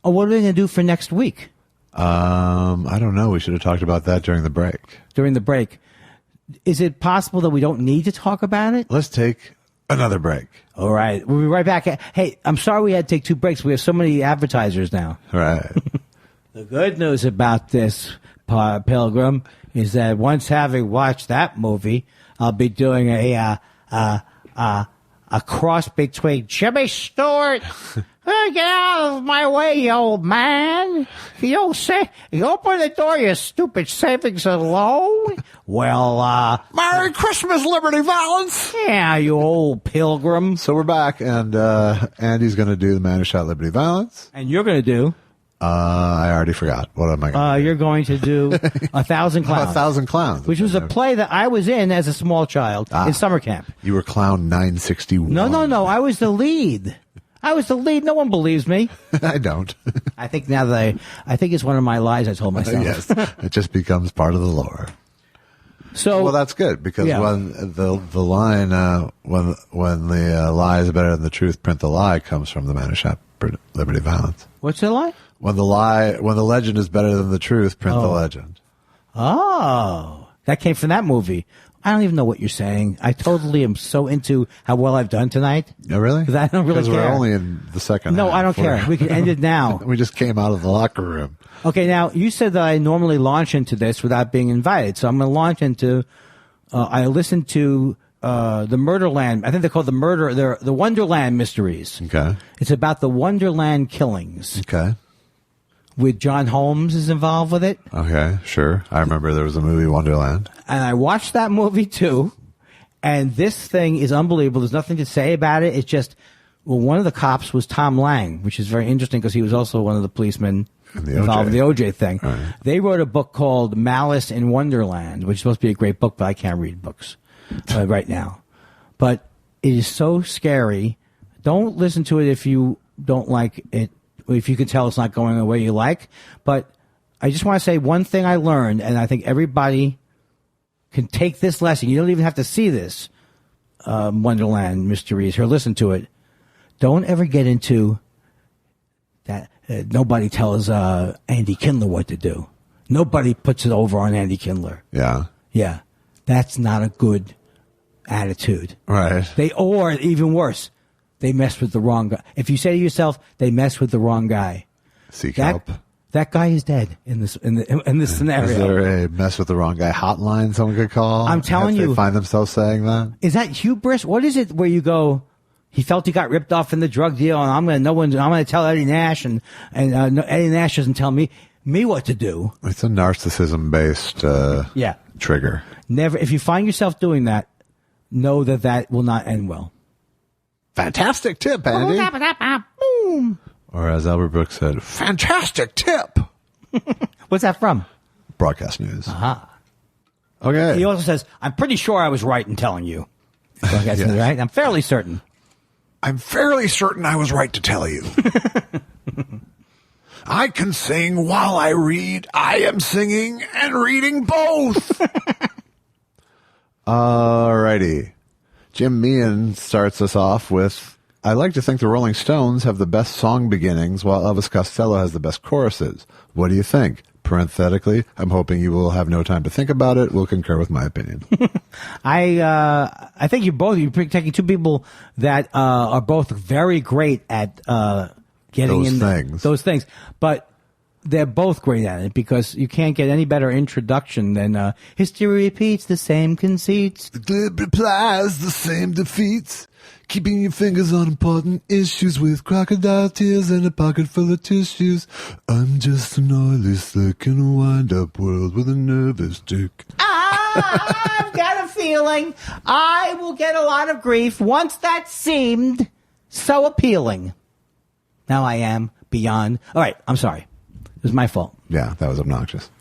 Oh, what are we going to do for next week? I don't know. We should have talked about that during the break. During the break. Is it possible that we don't need to talk about it? Let's take another break. All right. We'll be right back. Hey, I'm sorry we had to take 2 breaks. We have so many advertisers now. Right. The good news about this, Pilgrim, is that once having watched that movie, I'll be doing a a cross between Jimmy Stewart. Get out of my way, you old man. You open the door, you stupid savings and loan. Well, Merry Christmas, Liberty Valance. Yeah, you old pilgrim. So we're back, and Andy's going to do the Man Who Shot Liberty Valance. And you're going to do? I already forgot. What am I going to do? You're going to do 1,000 Clowns. 1,000 Clowns. Which was a play that I was in as a small child in summer camp. You were Clown 961. No. I was the lead. No one believes me. I don't. I think now that I think it's one of my lies I told myself. Yes. It just becomes part of the lore. So, well, that's good because when the line when the lie is better than the truth, print the lie comes from the Man Who Shot Liberty Valance. What's the lie? When the legend is better than the truth, print the legend. Oh, that came from that movie. I don't even know what you're saying. I totally am so into how well I've done tonight. Oh, really? Because I don't really care. Because we're only in the second half. No, I don't care. We can end it now. We just came out of the locker room. Okay, now, you said that I normally launch into this without being invited. So I'm going to launch into, I listened to the Murderland. I think they're called the Wonderland Mysteries. Okay. It's about the Wonderland killings. Okay. With John Holmes is involved with it. Okay, sure. I remember there was a movie, Wonderland. And I watched that movie too. And this thing is unbelievable. There's nothing to say about it. It's just, well, one of the cops was Tom Lang, which is very interesting because he was also one of the policemen involved in the OJ thing. Right. They wrote a book called Malice in Wonderland, which is supposed to be a great book, but I can't read books right now. But it is so scary. Don't listen to it if you don't like it. If you can tell it's not going the way you like. But I just want to say one thing I learned, and I think everybody can take this lesson. You don't even have to see this Wonderland Mysteries or listen to it. Don't ever get into that. Nobody tells Andy Kindler what to do. Nobody puts it over on Andy Kindler. Yeah. Yeah. That's not a good attitude. Right. Or even worse, they mess with the wrong guy. If you say to yourself, they mess with the wrong guy. Seek help. That guy is dead in this scenario. Is there a mess with the wrong guy hotline someone could call? I'm telling you. They find themselves saying that? Is that hubris? What is it where you go, he felt he got ripped off in the drug deal and I'm going to tell Eddie Nash and Eddie Nash doesn't tell me what to do. It's a narcissism based trigger. Never. If you find yourself doing that, know that will not end well. Fantastic tip, Andy. Boom. Or as Albert Brooks said, fantastic tip. What's that from? Broadcast News. Aha. Okay. He also says, I'm pretty sure I was right in telling you. Broadcast News, right? I'm fairly certain. I'm fairly certain I was right to tell you. I can sing while I read. I am singing and reading both. Alrighty. Jim Meehan starts us off with, I like to think the Rolling Stones have the best song beginnings while Elvis Costello has the best choruses. What do you think? Parenthetically, I'm hoping you will have no time to think about it. We'll concur with my opinion. I think you're taking two people that are both very great at getting those things. But they're both great at it because you can't get any better introduction than history repeats the same conceits. The glib replies the same defeats. Keeping your fingers on important issues with crocodile tears and a pocket full of tissues. I'm just an oily slick in a wind-up world with a nervous tick. I've got a feeling I will get a lot of grief once that seemed so appealing. Now I am beyond. All right, I'm sorry. It was my fault. Yeah, that was obnoxious.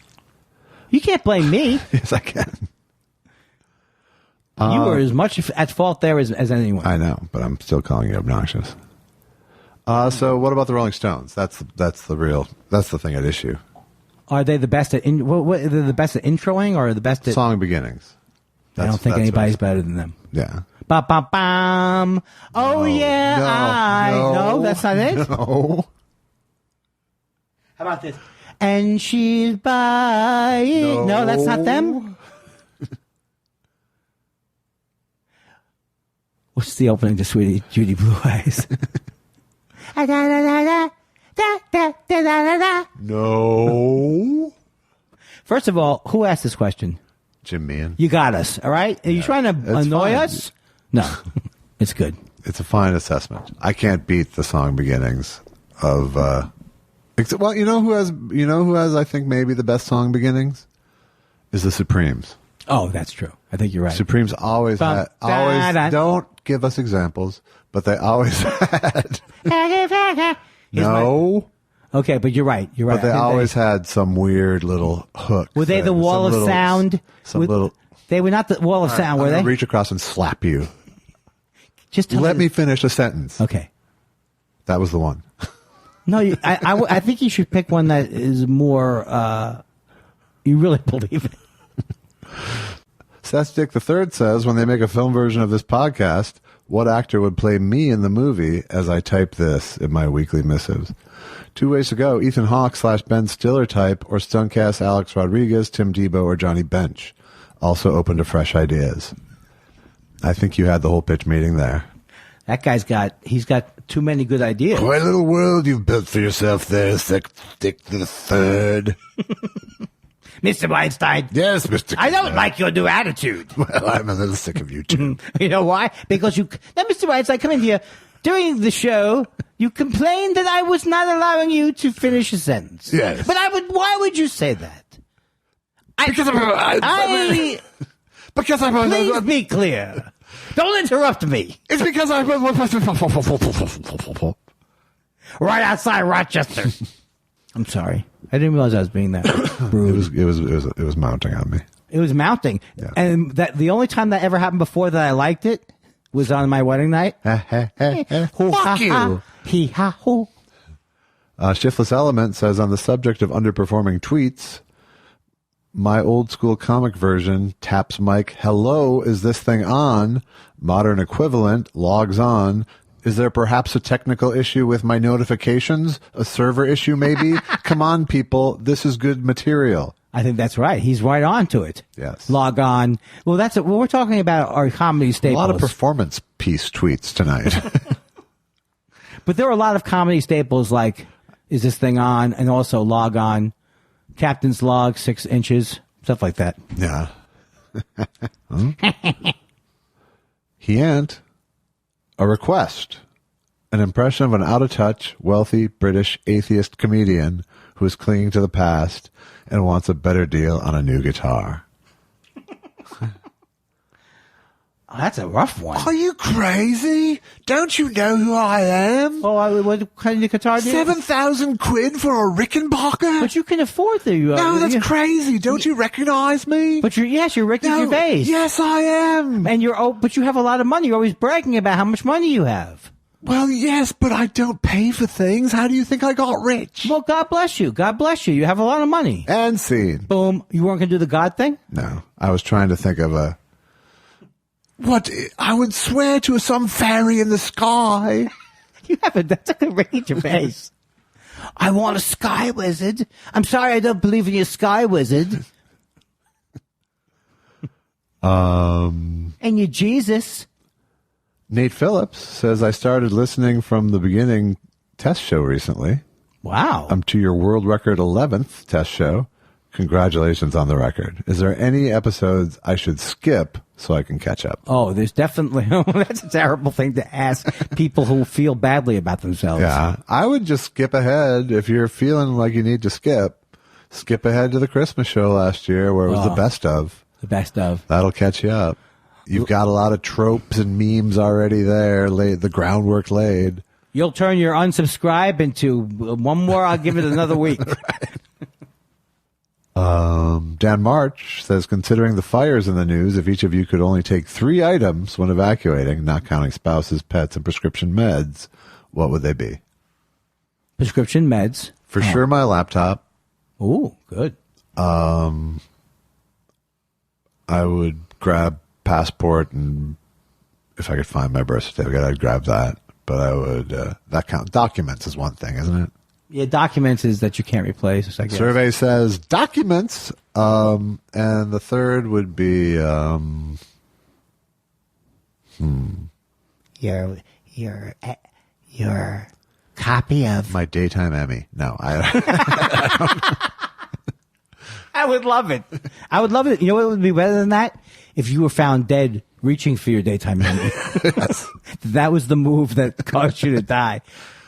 You can't blame me. Yes, I can. You were as much at fault there as anyone. I know, but I'm still calling you obnoxious. So what about the Rolling Stones? That's the thing at issue. Are they the best at they're the best at introing or the best at song beginnings? I don't think anybody's better than them. Yeah. Ba bam bam. Oh yeah, no, that's not it. No. How about this? And she's by. No, that's not them. What's the opening to Sweetie Judy Blue Eyes? No. First of all, who asked this question? Jim Meehan. You got us, all right? Are you trying to annoy us? No, it's good. It's a fine assessment. I can't beat the song beginnings of. Well, you know who has I think maybe the best song beginnings is the Supremes. Oh, that's true. I think you're right. Supremes always don't give us examples, but they always had. No. Okay, but you're right. You're right. But they always had some weird little hook. Were they the wall of sound? They were not the wall of sound, were they? Reach across and slap you. Just let me finish a sentence. Okay. That was the one. No, I think you should pick one that is more. You really believe it. Seth Dick III says, when they make a film version of this podcast, what actor would play me in the movie as I type this in my weekly missives? 2 ways to go: Ethan Hawke / Ben Stiller type, or stuntcast Alex Rodriguez, Tim Tebow, or Johnny Bench. Also open to fresh ideas. I think you had the whole pitch meeting there. That guy's he's got too many good ideas. Quite a little world you've built for yourself there, Seth Dick III. Mr. Weinstein. Yes, Mr. I don't like your new attitude. Well, I'm a little sick of you, too. You know why? Because now, Mr. Weinstein, come in here. During the show, you complained that I was not allowing you to finish a sentence. Yes. But why would you say that? Because Please be clear. Don't interrupt me. It's because I right outside Rochester. I'm sorry. I didn't realize I was being that rude. It was mounting on me. It was mounting. Yeah. And the only time that ever happened before that I liked it was on my wedding night. Fuck you. Shiftless Element says, on the subject of underperforming tweets, my old school comic version taps mic, hello, is this thing on? Modern equivalent, logs on. Is there perhaps a technical issue with my notifications? A server issue, maybe? Come on, people. This is good material. I think that's right. He's right on to it. Yes. Log on. Well, we're talking about our comedy staples. A lot of performance piece tweets tonight. But there are a lot of comedy staples like, is this thing on? And also log on. Captain's log, 6 inches. Stuff like that. Yeah. He ain't. A request. An impression of an out-of-touch, wealthy, British, atheist comedian who is clinging to the past and wants a better deal on a new guitar. Oh, that's a rough one. Are you crazy? Don't you know who I am? Oh, what kind of guitar do you 7,000 quid for a Rickenbacker? But you can afford the... no, that's crazy. Don't you recognize me? But you're Ricky Gervais. Yes, I am. And but you have a lot of money. You're always bragging about how much money you have. Well, yes, but I don't pay for things. How do you think I got rich? Well, God bless you. God bless you. You have a lot of money. And scene. Boom. You weren't going to do the God thing? No. I was trying to think of a... What? I would swear to some fairy in the sky. That's a Ricky Gervais. I want a sky wizard. I'm sorry, I don't believe in your sky wizard. And your Jesus. Nate Phillips says, I started listening from the beginning test show recently. Wow. I'm to your world record 11th test show. Congratulations on the record. Is there any episodes I should skip so I can catch up? Oh, there's definitely... That's a terrible thing to ask people who feel badly about themselves. Yeah, I would just skip ahead. If you're feeling like you need to skip ahead to the Christmas show last year where it was the best of. The best of. That'll catch you up. You've got a lot of tropes and memes already there, the groundwork laid. You'll turn your unsubscribe into one more, I'll give it another week. Right. Dan March says, considering the fires in the news, if each of you could only take 3 items when evacuating, not counting spouses, pets, and prescription meds, what would they be? Prescription meds. For sure, my laptop. Ooh, good. I would grab passport, and if I could find my birth certificate, I'd grab that. But I would, that count. Documents is one thing, isn't it? Yeah, documents is that you can't replace, I guess. Survey says documents, and the third would be your copy of my daytime Emmy. No, I would love it. I would love it. You know what would be better than that? If you were found dead reaching for your daytime Emmy. That was the move that caused you to die.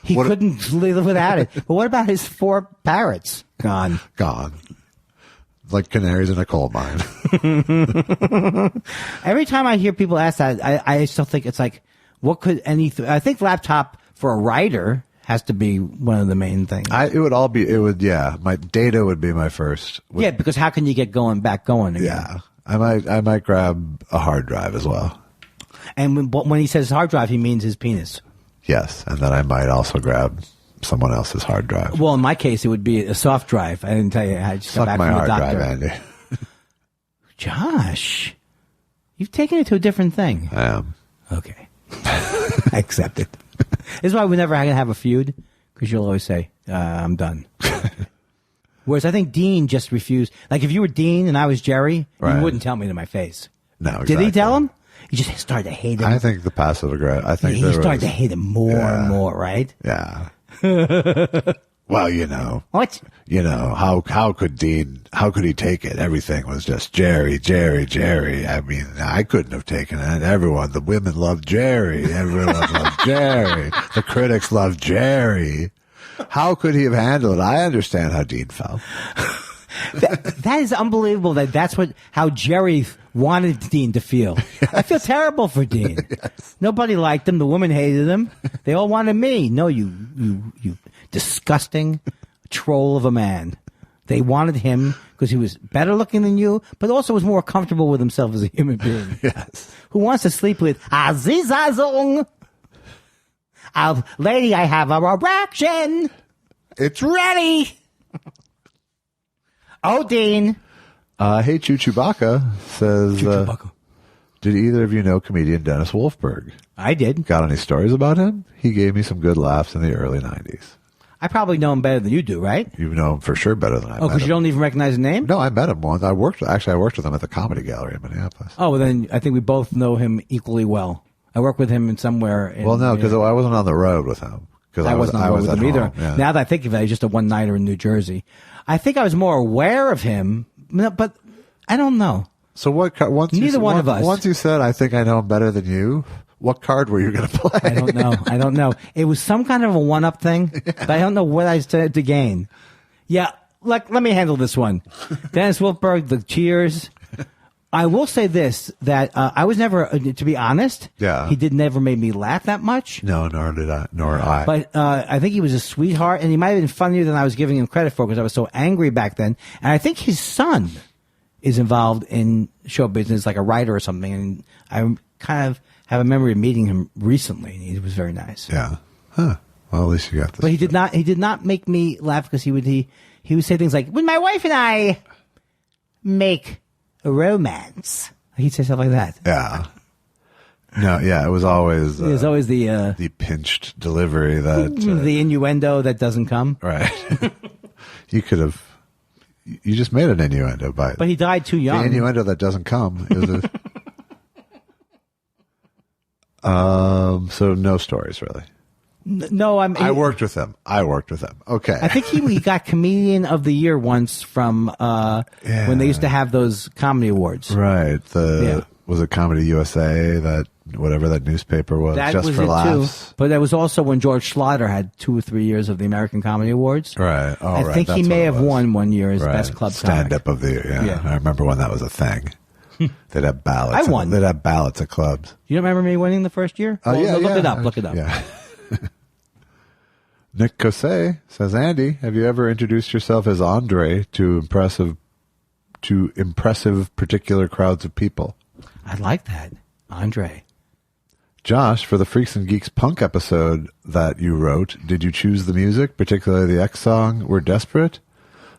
He couldn't live without it. But what about his 4 parrots? Gone. Like canaries in a coal mine. Every time I hear people ask that, I still think it's like, what could I think laptop for a writer has to be one of the main things. My data would be my first. Yeah, because how can you get going again? Yeah. I might grab a hard drive as well. And when he says hard drive, he means his penis. Yes, and then I might also grab someone else's hard drive. Well, in my case, it would be a soft drive. I didn't tell you. I just got back from the doctor. Suck my hard drive, Andy. Josh, you've taken it to a different thing. I am. Okay. I accept it. This is why we're never going to have a feud, because you'll always say, I'm done. Whereas I think Dean just refused. Like, if you were Dean and I was Jerry, right. You wouldn't tell me to my face. No, exactly. Did he tell him? You just started to hate him. I think the passive aggressive. I think he started to hate him more and more, right? Yeah. Well, what? How could Dean? How could he take it? Everything was just Jerry. I mean, I couldn't have taken it. The women loved Jerry. Everyone loved Jerry. The critics loved Jerry. How could he have handled it? I understand how Dean felt. That is unbelievable. That's how Jerry wanted Dean to feel. Yes. I feel terrible for Dean. Yes. Nobody liked him. The women hated him. They all wanted me. No, you disgusting troll of a man. They wanted him because he was better looking than you, but also was more comfortable with himself as a human being. Yes. Who wants to sleep with Azizazong? Lady, I have a erection. It's ready. Oh, Dean. Hey, Chewbacca says, did either of you know comedian Dennis Wolfberg? I did. Got any stories about him? He gave me some good laughs in the early 90s. I probably know him better than you do, right? You know him for sure better than I met him. Oh, because you don't even recognize his name? No, I met him once. I worked with him at the Comedy Gallery in Minneapolis. Oh, well, then I think we both know him equally well. I worked with him somewhere. Well, no, because I wasn't on the road with him. I wasn't on the road with him either. Yeah. Now that I think of it, he's just a one-nighter in New Jersey. I think I was more aware of him, but I don't know. So once you said, I think I know him better than you, what card were you going to play? I don't know. It was some kind of a one-up thing, but I don't know what I said to gain. Yeah, let me handle this one. Dennis Wolfberg, the Cheers. I will say this, that I was never, to be honest, he never made me laugh that much. No, nor I. But I think he was a sweetheart, and he might have been funnier than I was giving him credit for because I was so angry back then. And I think his son is involved in show business, like a writer or something, and I kind of have a memory of meeting him recently, and he was very nice. Yeah. Huh. Well, at least you got this. But he did not make me laugh because he would say things like, when my wife and I make a romance. He'd say stuff like that. Yeah. No, yeah, it was always the pinched delivery that the innuendo that doesn't come. Right. You just made an innuendo by it. But he died too young. The innuendo that doesn't come is so no stories really. No, I worked with him. Okay. I think he got Comedian of the Year once from when they used to have those comedy awards. Right. Was it Comedy USA, that whatever that newspaper was, that just was for it laughs? Too. But that was also when George Schlatter had 2 or 3 years of the American Comedy Awards. Right. Oh, I think he may have won one year as Best Club Stand-up of the year. Yeah. I remember when that was a thing. They'd have ballots. I won. They'd have ballots at clubs. You don't remember me winning the first year? Oh, yeah. Look it up. Look it up. Yeah. Nick Cosset says, Andy, have you ever introduced yourself as Andre to impressive particular crowds of people? I like that. Andre. Josh, for the Freaks and Geeks punk episode that you wrote, did you choose the music, particularly the X song, We're Desperate?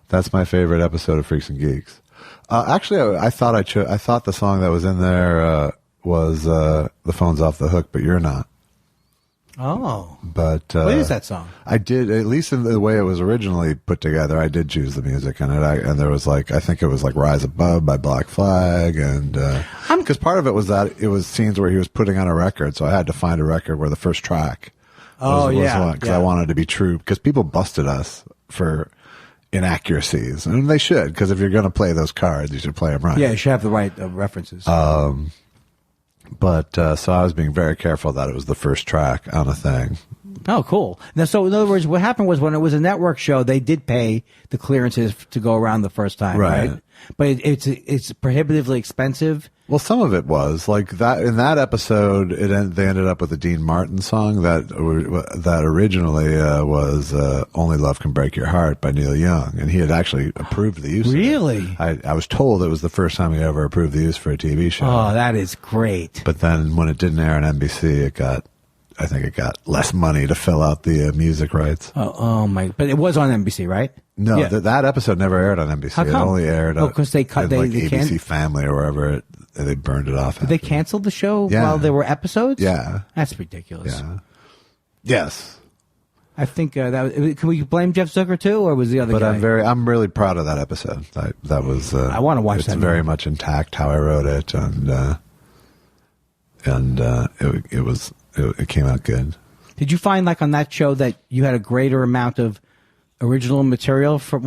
That's my favorite episode of Freaks and Geeks. Actually, I thought the song that was in there was The Phone's Off the Hook, but you're not. Oh. But what is that song? I did, at least in the way it was originally put together, I did choose the music, and there was I think it was like Rise Above by Black Flag, and because part of it was that it was scenes where he was putting on a record, so I had to find a record where the first track was one, because I wanted to be true, because people busted us for inaccuracies, and they should, because if you're going to play those cards, you should play them right. Yeah, you should have the right references. But so I was being very careful that it was the first track on a thing. Oh, cool. Now, so in other words, what happened was when it was a network show, they did pay the clearances to go around the first time, right? But it's prohibitively expensive. Well, some of it was like that. In that episode, they ended up with a Dean Martin song that originally was "Only Love Can Break Your Heart" by Neil Young, and he had actually approved the use. Really? Of it. I was told it was the first time he ever approved the use for a TV show. Oh, that is great. But then when it didn't air on NBC, I think it got less money to fill out the music rights. Oh my! But it was on NBC, right? No, Yeah. that episode never aired on NBC. How come? It only aired because they cut like they ABC Family or wherever they burned it off. They canceled the show Yeah. while there were episodes. Yeah, That's ridiculous. yeah, yes. I think can we blame Jeff Zucker too, or was the other But guy? I'm really proud of that episode. That was. I want to watch it's that. very movie. much intact how I wrote it, and it came out good. Did you find like on that show that you had a greater amount of original material for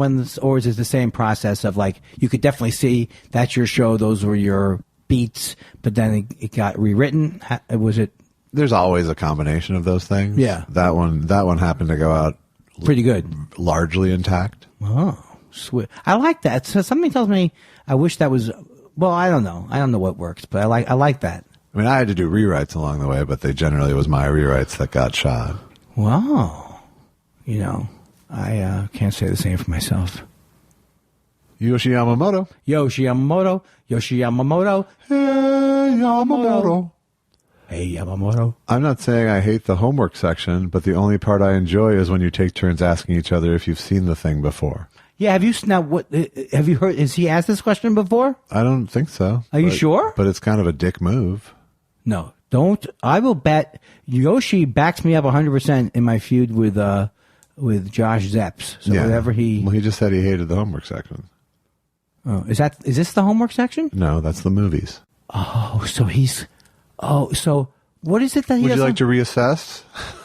or is it the same process of like you could definitely see that's your show, those were your beats, but then it got rewritten? Was it There's always a combination of those things. Yeah. That one happened to go out pretty good? largely intact. Oh, sweet. I like that. So something tells me I wish that was. Well, I don't know. I don't know what works, but I like that. I mean, I had to do rewrites along the way, but they generally was my rewrites that got shot. Wow. I can't say the same for myself. Yoshi Yamamoto. Yoshi Yamamoto. Hey, Yamamoto. Hey, Yamamoto. I'm not saying I hate the homework section, but the only part I enjoy is when you take turns asking each other if you've seen the thing before. Yeah, have you heard, has he asked this question before? I don't think so. Are you sure? But it's kind of a dick move. No, don't. I will bet Yoshi backs me up 100% in my feud with Josh Zepps. So whatever Well, he just said he hated the homework section. Oh, is this the homework section? No, that's the movies. Oh, so what is it that he Would you doesn't like to reassess?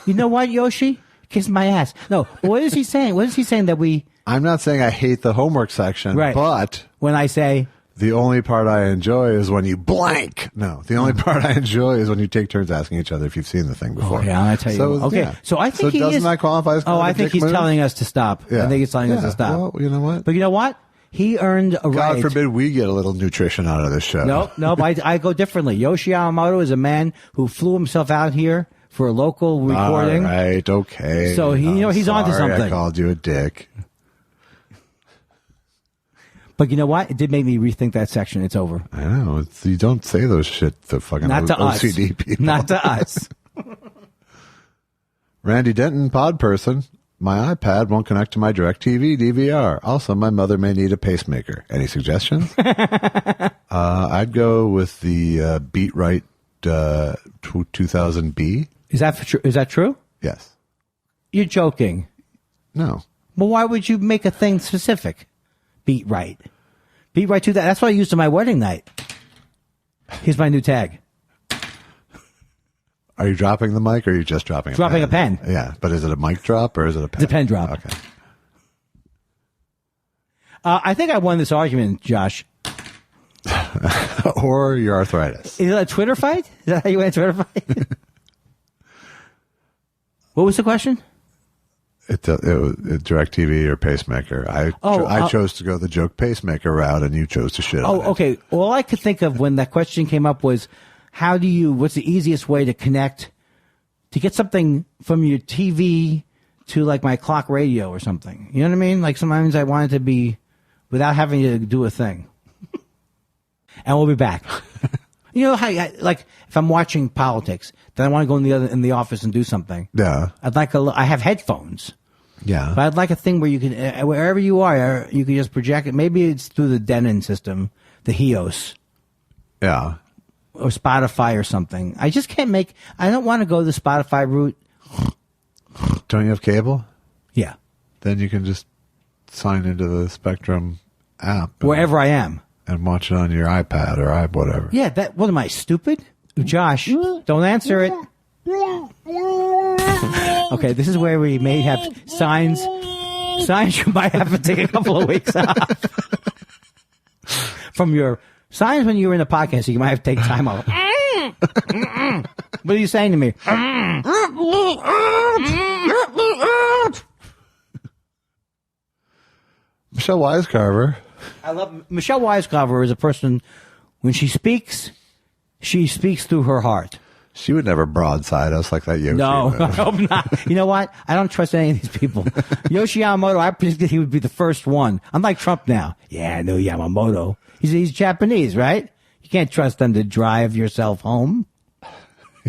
You know what, Yoshi? Kiss my ass. No, what is he saying? What is he saying that we... I'm not saying I hate the homework section, Right. but When I say... the only part I enjoy is when you blank. No, the only part I enjoy is when you take turns asking each other if you've seen the thing before. Okay, I'll tell you. Okay, yeah. so I think he doesn't is... that qualify as kind of I a think dick he's move? telling us to stop. Yeah. I think he's telling us to stop. Well, you know what? But you know what? He earned a right. God forbid we get a little nutrition out of this show. No, but I go differently. Yoshi Yamamoto is a man who flew himself out here for a local recording. All right, okay. So he's onto Sorry something. I called you a dick. But you know what? It did make me rethink that section. It's over. I know. You don't say those shit to fucking Not to OCD us. people. Not to us. Randy Denton, pod person. My iPad won't connect to my DirecTV DVR. Also, my mother may need a pacemaker. Any suggestions? I'd go with the Beat-Right 2000B. Is that true? Yes. You're joking. No. Well, why would you make a thing specific? Beat right to that. That's what I used on my wedding night. Here's my new tag. Are you dropping the mic or are you just dropping Dropping a pen? a pen. Yeah, but is it a mic drop or is it a pen? It's a pen drop. Okay. I think I won this argument, Josh. Or your arthritis. Is it a Twitter fight? Is that how you went a Twitter fight? What was the question? It DirecTV or pacemaker. I chose to go the joke pacemaker route, and you chose to shit on it. Okay. All I could think of when that question came up was, what's the easiest way to connect, to get something from your TV to like my clock radio or something? You know what I mean? Like sometimes I want it to be without having to do a thing. And we'll be back. You know how, like, if I'm watching politics, then I want to go in the office and do something. Yeah. I have headphones. Yeah. But I'd like a thing where you can, wherever you are, you can just project it. Maybe it's through the Denon system, the HEOS. Yeah. Or Spotify or something. I just can't I don't want to go the Spotify route. Don't you have cable? Yeah. Then you can just sign into the Spectrum app. Wherever I am. And watch it on your iPad or whatever. Yeah, what am I, stupid? Josh, don't answer it. Okay, this is where we may have signs. Signs you might have to take a couple of weeks off. From your signs when you were in the podcast, you might have to take time off. What are you saying to me? Michelle Wisecarver. I love Michelle Wisecarver is a person, when she speaks through her heart. She would never broadside us like that Yoshi. No, I hope not. You know what? I don't trust any of these people. Yoshi Yamamoto, I predicted he would be the first one. I'm like Trump now. Yeah, I know Yamamoto. He's Japanese, right? You can't trust them to drive yourself home.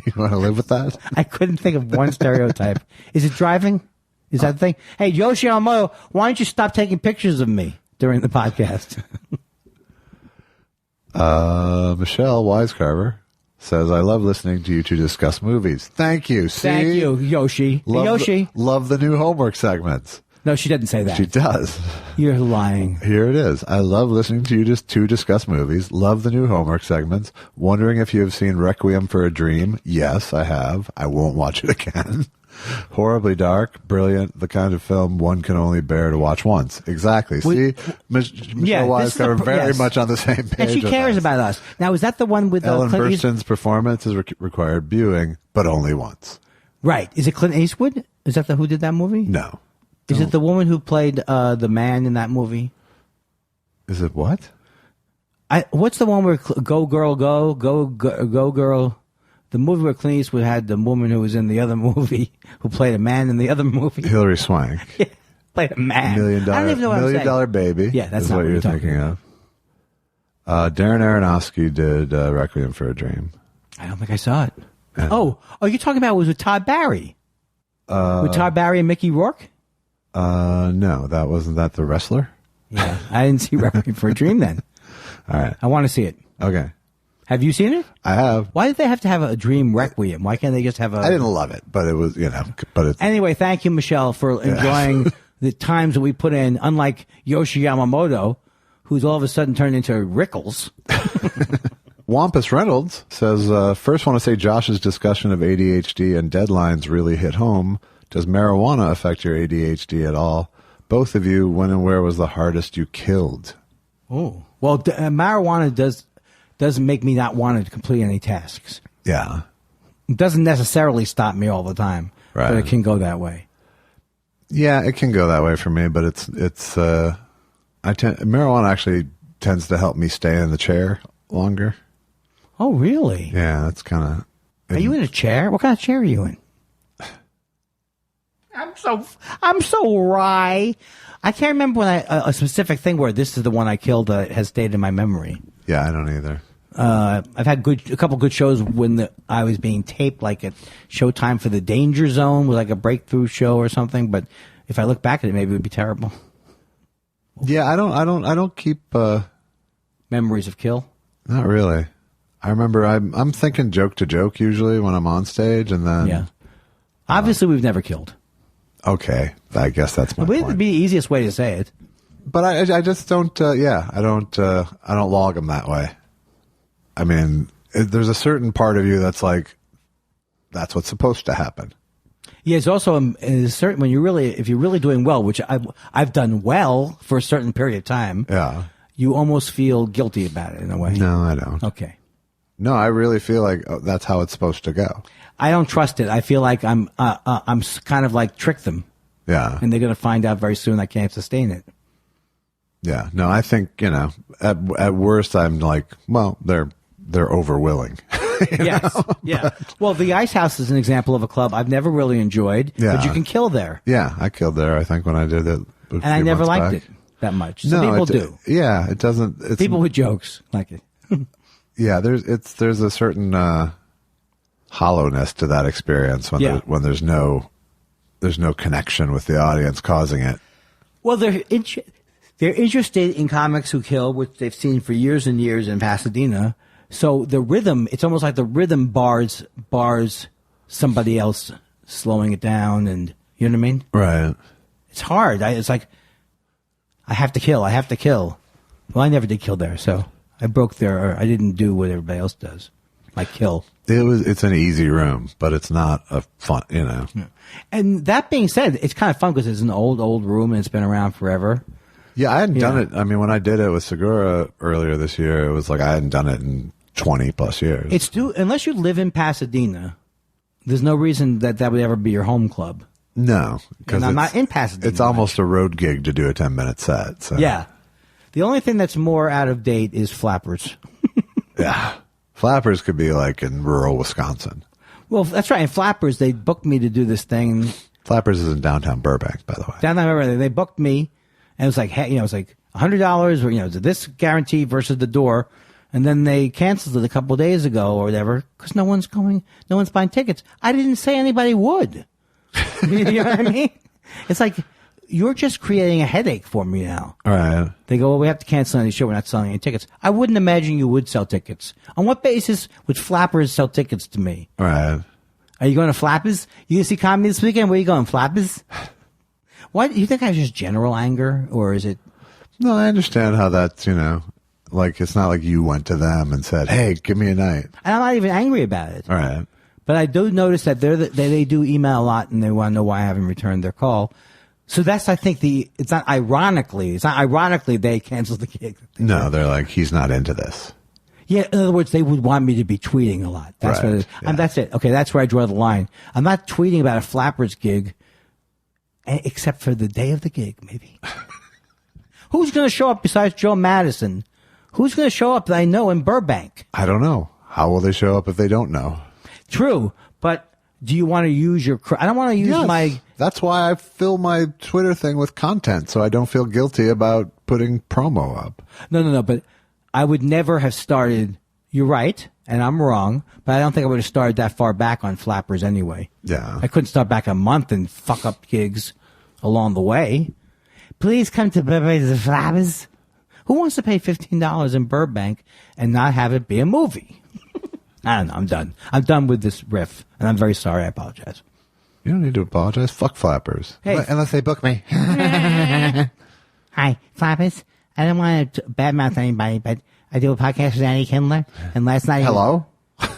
You want to live with that? I couldn't think of one stereotype. Is it driving? Is that the thing? Hey, Yoshi Yamamoto, why don't you stop taking pictures of me during the podcast? Michelle Wisecarver says, I love listening to you two discuss movies. Thank you. See? Thank you, Yoshi. Love Yoshi. Love the new homework segments. No, she didn't say that. She does. You're lying. Here it is. I love listening to you just to discuss movies. Love the new homework segments. Wondering if you have seen Requiem for a Dream. Yes, I have. I won't watch it again. Horribly dark, brilliant, the kind of film one can only bear to watch once. Exactly. See, Michelle Wisecarver very much on the same page. And she cares about us. Now, is that the one with Ellen Clint Burstyn's performance is required viewing, but only once. Right. Is it Clint Eastwood? Is that who did that movie? No. Is it the woman who played the man in that movie? Is it what? What's the one where Go Girl Go Girl? The movie where Clint Eastwood had the woman who was in the other movie who played a man in the other movie. Hilary Swank. Played a man. $1 I don't even know what Million Dollar Baby. Yeah, that's is not what you're thinking of. Darren Aronofsky did Requiem for a Dream. I don't think I saw it. Oh, you're talking about it was with Todd Barry. With Todd Barry and Mickey Rourke? No, wasn't that the wrestler? Yeah, I didn't see Requiem for a Dream then. All right. I want to see it. Okay. Have you seen it? I have. Why did they have to have a dream requiem? Why can't they just have a... I didn't love it, but it was, but it's... Anyway, thank you, Michelle, for enjoying the times that we put in, unlike Yoshi Yamamoto, who's all of a sudden turned into Rickles. Wampus Reynolds says, first want to say Josh's discussion of ADHD and deadlines really hit home. Does marijuana affect your ADHD at all? Both of you, when and where was the hardest you killed? Oh, well, marijuana doesn't make me not want to complete any tasks. Yeah. It doesn't necessarily stop me all the time, right. But it can go that way. Yeah, it can go that way for me, but marijuana actually tends to help me stay in the chair longer. Oh, really? Yeah, that's kind of... Are you in a chair? What kind of chair are you in? I'm so wry. I can't remember when a specific thing where this is the one I killed has stayed in my memory. Yeah, I don't either. I've had a couple good shows when I was being taped, like at Showtime for the Danger Zone, was like a breakthrough show or something. But if I look back at it, maybe it would be terrible. Yeah, I don't keep memories of kill. Not really. I remember I'm thinking joke to joke usually when I'm on stage, and then obviously we've never killed. Okay, I guess that's my point. It would be the easiest way to say it. But I just don't. I don't log them that way. I mean, there's a certain part of you that's like, that's what's supposed to happen. Yeah, it's also a certain when if you're really doing well, which I've done well for a certain period of time. Yeah, you almost feel guilty about it in a way. No, I don't. Okay. No, I really feel like that's how it's supposed to go. I don't trust it. I feel like I'm kind of like trick them. Yeah, and they're going to find out very soon I can't sustain it. Yeah, no, I think at worst I'm like, well, they're overwilling. Yes, yeah. Well, the Ice House is an example of a club I've never really enjoyed, but you can kill there. Yeah, I killed there. I think when I did it, and I never liked it that much. Some people do. Yeah, it doesn't. It's, people with jokes like it. Yeah, there's a certain hollowness to that experience when there's no connection with the audience causing it. Well, they're interested in comics who kill, which they've seen for years and years in Pasadena. So the rhythm, it's almost like the rhythm bars somebody else slowing it down, and you know what I mean? Right. It's hard. It's like, I have to kill. Well, I never did kill there, so I didn't do what everybody else does. I kill. It's an easy room, but it's not a fun, Yeah. And that being said, it's kind of fun because it's an old room and it's been around forever. Yeah, I hadn't done it. I mean, when I did it with Segura earlier this year, it was like I hadn't done it in 20 plus years. Unless you live in Pasadena, there's no reason that would ever be your home club. No, because I'm not in Pasadena. It's almost a road gig to do a 10-minute set. So. Yeah. The only thing that's more out of date is Flappers. Yeah. Flappers could be like in rural Wisconsin. Well, that's right. In Flappers, they booked me to do this thing. Flappers is in downtown Burbank, by the way. Downtown Burbank. They booked me, and it was like, it was like $100 or, this guarantee versus the door. And then they canceled it a couple of days ago or whatever because no one's buying tickets. I didn't say anybody would. You know what I mean? It's like, you're just creating a headache for me now. All right. They go, well, we have to cancel any show. We're not selling any tickets. I wouldn't imagine you would sell tickets. On what basis would Flappers sell tickets to me? All right. Are you going to Flappers? You going to see comedy this weekend? Where are you going, Flappers? What? You think I have just general anger, or is it? No, I understand how that's, like, it's not like you went to them and said, hey, give me a night. And I'm not even angry about it. All right. But I do notice that they do email a lot and they want to know why I haven't returned their call. So that's, I think, it's not ironically they canceled the gig. No, they're like, he's not into this. Yeah, in other words, they would want me to be tweeting a lot. That's what it is. Yeah. That's it. Okay, that's where I draw the line. I'm not tweeting about a Flappers gig, except for the day of the gig, maybe. Who's going to show up besides Joe Madison? Who's going to show up that I know in Burbank? I don't know. How will they show up if they don't know? True, but do you want to use your... I don't want to use my... That's why I fill my Twitter thing with content, so I don't feel guilty about putting promo up. No, but I would never have started... You're right, and I'm wrong, but I don't think I would have started that far back on Flappers anyway. Yeah. I couldn't start back a month and fuck up gigs along the way. Please come to the Flappers. Who wants to pay $15 in Burbank and not have it be a movie? I don't know. I'm done. I'm done with this riff, and I'm very sorry. I apologize. You don't need to apologize. Fuck Flappers. Hey. Unless they book me. Hi, Flappers. I don't want to badmouth anybody, but I do a podcast with Andy Kindler, and last night... Hello?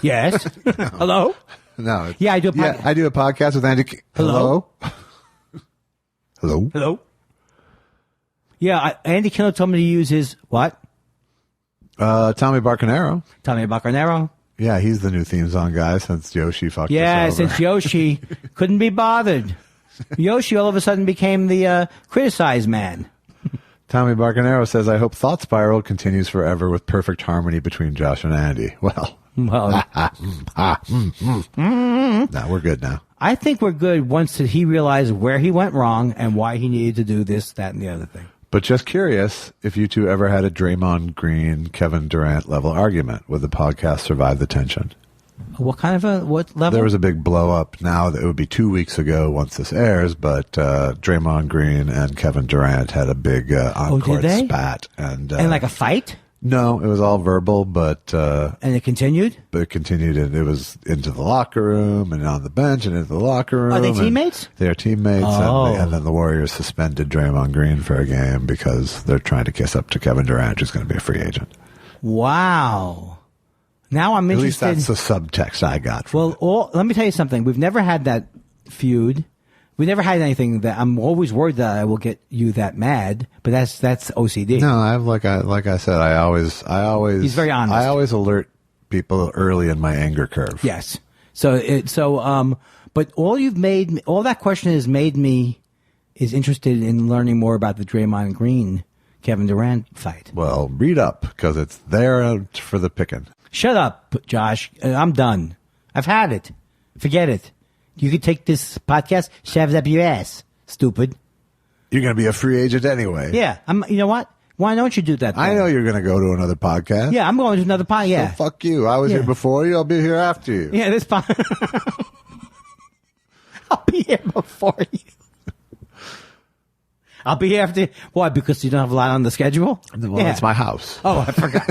Yes. Hello? No. Yeah, I do a podcast. Yeah, I do a podcast with Andy... Hello? Hello? Hello? Yeah, Andy Kindler told me to use his... What? Tommy Barcanero. Tommy Barcanero. Yeah, he's the new theme song guy since Yoshi fucked us over. Since Yoshi couldn't be bothered. Yoshi all of a sudden became the criticized man. Tommy Barcanero says, I hope Thought Spiral continues forever with perfect harmony between Josh and Andy. Well, no, we're good now. I think we're good once he realized where he went wrong and why he needed to do this, that, and the other thing. But just curious if you two ever had a Draymond Green, Kevin Durant level argument. Would the podcast survive the tension? What level? There was a big blow up. Now that it would be 2 weeks ago once this airs, but Draymond Green and Kevin Durant had a big on-court spat. And like a fight? No, it was all verbal, but... and it continued? But it continued, and it was into the locker room, and on the bench, and into the locker room. Are they teammates? They are teammates, oh. and then the Warriors suspended Draymond Green for a game because they're trying to kiss up to Kevin Durant, who's going to be a free agent. Wow. Now I'm interested. At least that's the subtext I got from it. Let me tell you something. We've never had that feud. We never had anything that I'm always worried that I will get you that mad, but that's OCD. No, I've like I said, I always he's very honest. I always alert people early in my anger curve. Yes. But all that question has made me is interested in learning more about the Draymond Green Kevin Durant fight. Well, read up because it's there for the picking. Shut up, Josh. I'm done. I've had it. Forget it. You could take this podcast, shove it up your ass. Stupid. You're going to be a free agent anyway. Yeah. You know what? Why don't you do that? I know you're going to go to another podcast. Yeah, I'm going to another podcast. Yeah. So fuck you. I was here before you. I'll be here after you. Yeah, this podcast. I'll be here before you. I'll be here after you. Why? Because you don't have a lot on the schedule? Well, it's my house. Oh, I forgot.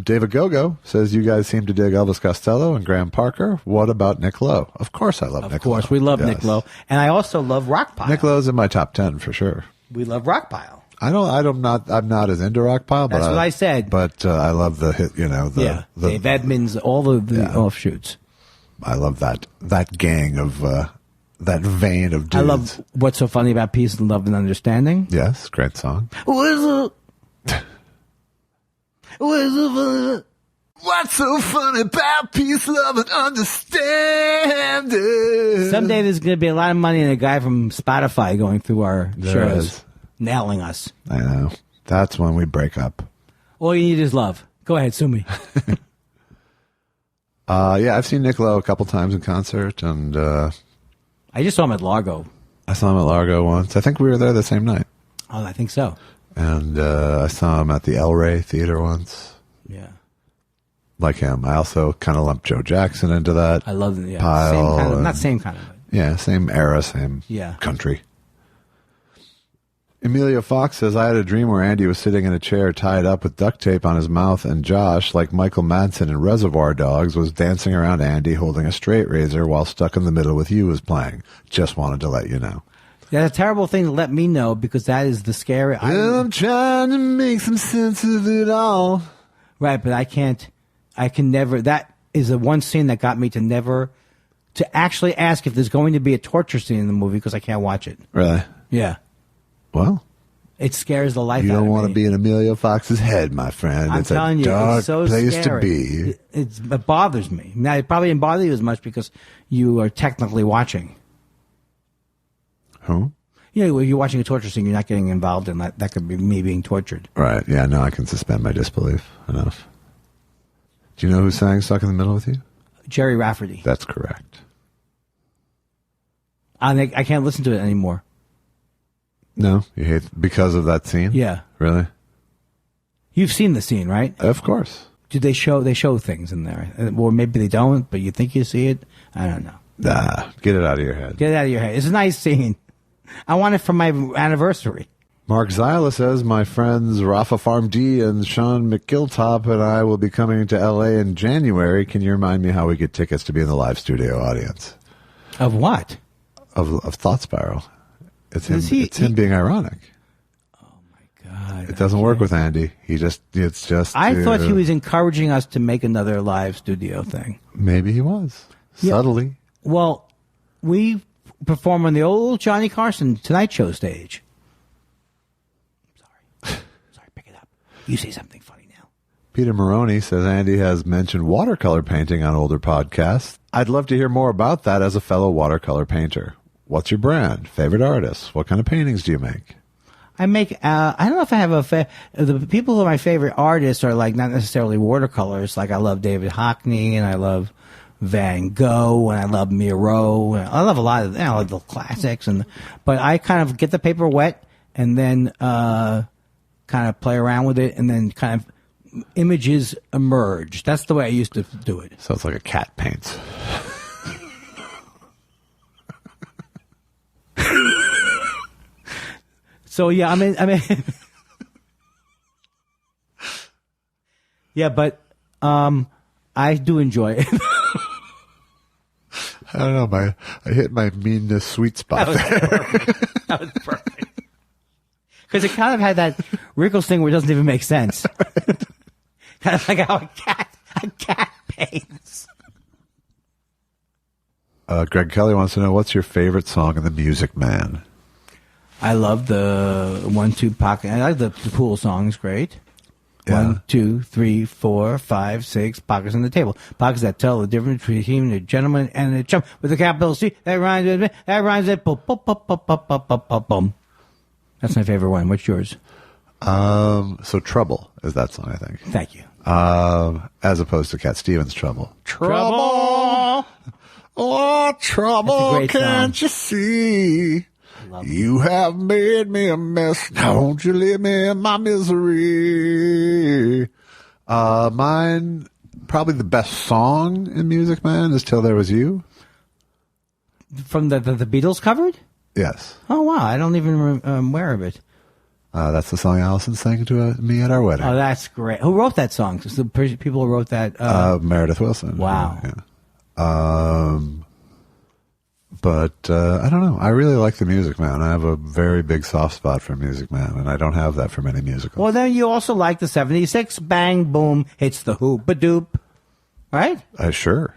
David Gogo says you guys seem to dig Elvis Costello and Graham Parker. What about Nick Lowe? Of course I love Nick Lowe. Of course, we love Nick Lowe. And I also love Rockpile. Nick Lowe's in my top 10 for sure. We love Rockpile. I'm not as into Rockpile, but that's what I said. But I love the hit, Dave Edmonds, all the offshoots. I love that gang of that vein of dudes. I love What's So Funny About Peace and Love and Understanding. Yes, great song. What's so funny about peace, love, and understanding? Someday there's going to be a lot of money and a guy from Spotify going through our There shows, is. nailing us. I know. That's when we break up. All you need is love. Go ahead, sue me. Yeah, I've seen Nick Lowe a couple times in concert, and I just saw him at Largo. I saw him at Largo once. I think we were there the same night. Oh, I think so. And I saw him at the El Rey Theater once. Yeah. Like him. I also kind of lumped Joe Jackson into that. I love it. Yeah. pile. Same kind of, and- not same kind of. But Yeah, same era, same Yeah. country. Emilio Fox says, I had a dream where Andy was sitting in a chair tied up with duct tape on his mouth, and Josh, like Michael Madsen in Reservoir Dogs, was dancing around Andy holding a straight razor while Stuck in the Middle with You was playing. Just wanted to let you know. That's a terrible thing to let me know because that is the scary. I'm trying to make some sense of it all. Right, but I can never. That is the one scene that got me to actually ask if there's going to be a torture scene in the movie because I can't watch it. Really? Yeah. Well, It scares the life you out of don't me. want to be in Emilio Fox's head, my friend. I'm It's telling a you, dark it's so place scary. to be. It bothers me. Now, it probably didn't bother you as much because you are technically watching. Who? You know, when you're watching a torture scene, you're not getting involved in that. That could be me being tortured. Right. Yeah, no, I can suspend my disbelief enough. Do you know who sang Stuck in the Middle with You? Jerry Rafferty. That's correct. I can't listen to it anymore. No, you hate because of that scene? Yeah. Really? You've seen the scene, right? Of course. Do they show things in there? Or maybe they don't, but you think you see it? I don't know. Get it out of your head. Get it out of your head. It's a nice scene. I want it for my anniversary. Mark Zyla says, my friends Rafa Farm D and Sean McGilltop and I will be coming to L.A. in January. Can you remind me how we get tickets to be in the live studio audience? Of what? Of Thought Spiral. It's him, Is he- it's him being ironic. God. It doesn't work with Andy. It's just. I thought he was encouraging us to make another live studio thing. Maybe he was. Yeah. Subtly. Well, we perform on the old Johnny Carson Tonight Show stage. Sorry, pick it up. You say something funny now. Peter Maroney says Andy has mentioned watercolor painting on older podcasts. I'd love to hear more about that as a fellow watercolor painter. What's your brand? Favorite artists? What kind of paintings do you make? I make. I don't know if I have the people who are my favorite artists are like not necessarily watercolors. Like I love David Hockney and I love Van Gogh and I love Miro. And I love a lot of I love the classics but I kind of get the paper wet and then kind of play around with it and then kind of images emerge. That's the way I used to do it. So it's like a cat paints. So yeah, I mean, yeah, but I do enjoy it. I don't know. I hit my meanness sweet spot there. That was perfect. Because it kind of had that Rickles thing where it doesn't even make sense. Kind of like how a cat paints. Greg Kelly wants to know, what's your favorite song in The Music Man? I love the 1-2 pocket. I like the pool songs. Great. Yeah. 1, 2, 3, 4, 5, 6 pockets on the table. Pockets that tell the difference between a gentleman and a chump with a capital C. That rhymes with me. That rhymes with boom, boom, boom, boom, boom, boom, boom, boom, boom. That's my favorite one. What's yours? So Trouble is that song, I think. Thank you. As opposed to Cat Stevens' Trouble. Trouble. Oh, That's a trouble, great can't song. you see? You have made me a mess. Don't you leave me in my misery. Mine, probably the best song in Music Man is Till There Was You. From the Beatles covered? Yes. Oh, wow. I don't even aware of it. That's the song Allison sang to me at our wedding. Oh, that's great. Who wrote that song? 'Cause the people who wrote that. Meredith Wilson. Wow. Yeah. But I don't know. I really like the Music Man. I have a very big soft spot for Music Man, and I don't have that for many musicals. Well, then you also like the 76 Bang Boom Hits the Hoop-a-Doop. Right? Sure.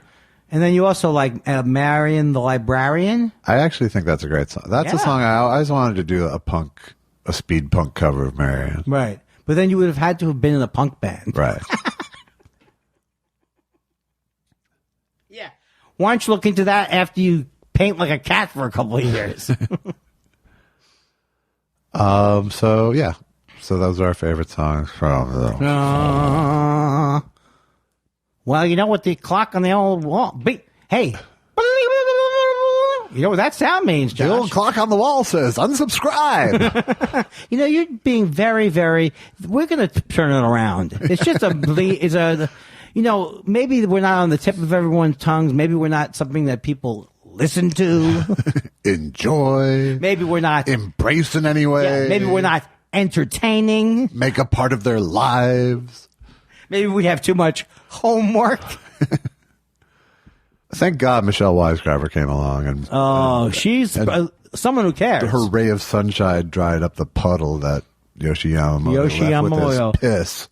And then you also like Marion the Librarian. I actually think that's a great song. That's a Yeah. song I always wanted to do a speed punk cover of Marianne. Right. But then you would have had to have been in a punk band. Right. Yeah. Why don't you look into that after you paint like a cat for a couple of years? So yeah. So those are our favorite songs from the well, you know what the clock on the old wall hey. You know what that sound means, Josh? The old clock on the wall says unsubscribe. You know, you're being very, very. We're going to turn it around. It's just you know, maybe we're not on the tip of everyone's tongues. Maybe we're not something that people listen to, enjoy. Maybe we're not embrace in any way. Yeah, maybe we're not entertaining. Make a part of their lives. Maybe we have too much homework. Thank God Michelle Wisecrafter came along and she's someone who cares. Her ray of sunshine dried up the puddle that Yoshi Yamamoto left with his piss.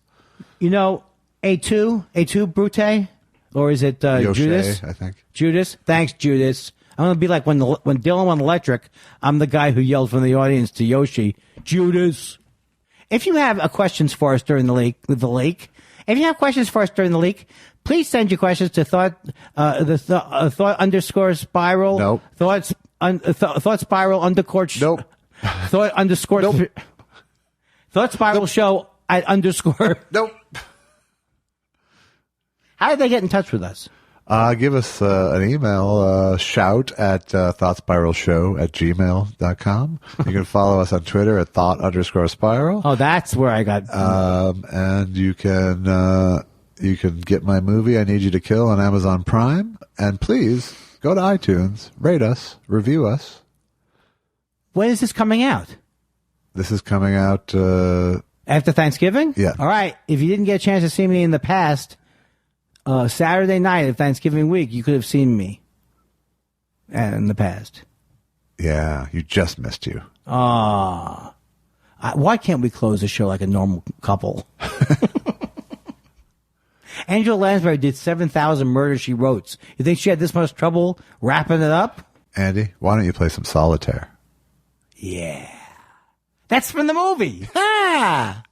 You know, A2 Brute, or is it Judas? I think Judas. Thanks, Judas. I'm gonna be like when Dylan went electric. I'm the guy who yelled from the audience to Yoshi, Judas. If you have questions for us during the leak, if you have questions for us during the leak, please send your questions to thought underscore spiral. Nope. Thought spiral underscore. Nope. Thought underscore. Nope. Thought spiral show at underscore. Nope. How did they get in touch with us? Give us an email, shout at thoughtsspiralshow@gmail.com. You can follow us on Twitter at thought_spiral. Oh, that's where I got. And you can get my movie, I Need You to Kill, on Amazon Prime. And please go to iTunes, rate us, review us. When is this coming out? This is coming out after Thanksgiving? Yeah. All right. If you didn't get a chance to see me in the past, Saturday night of Thanksgiving week, you could have seen me in the past. Yeah, you just missed you. Why can't we close the show like a normal couple? Angela Lansbury did 7,000 Murder, She Wrote. You think she had this much trouble wrapping it up? Andy, why don't you play some solitaire? Yeah. That's from the movie. Ah!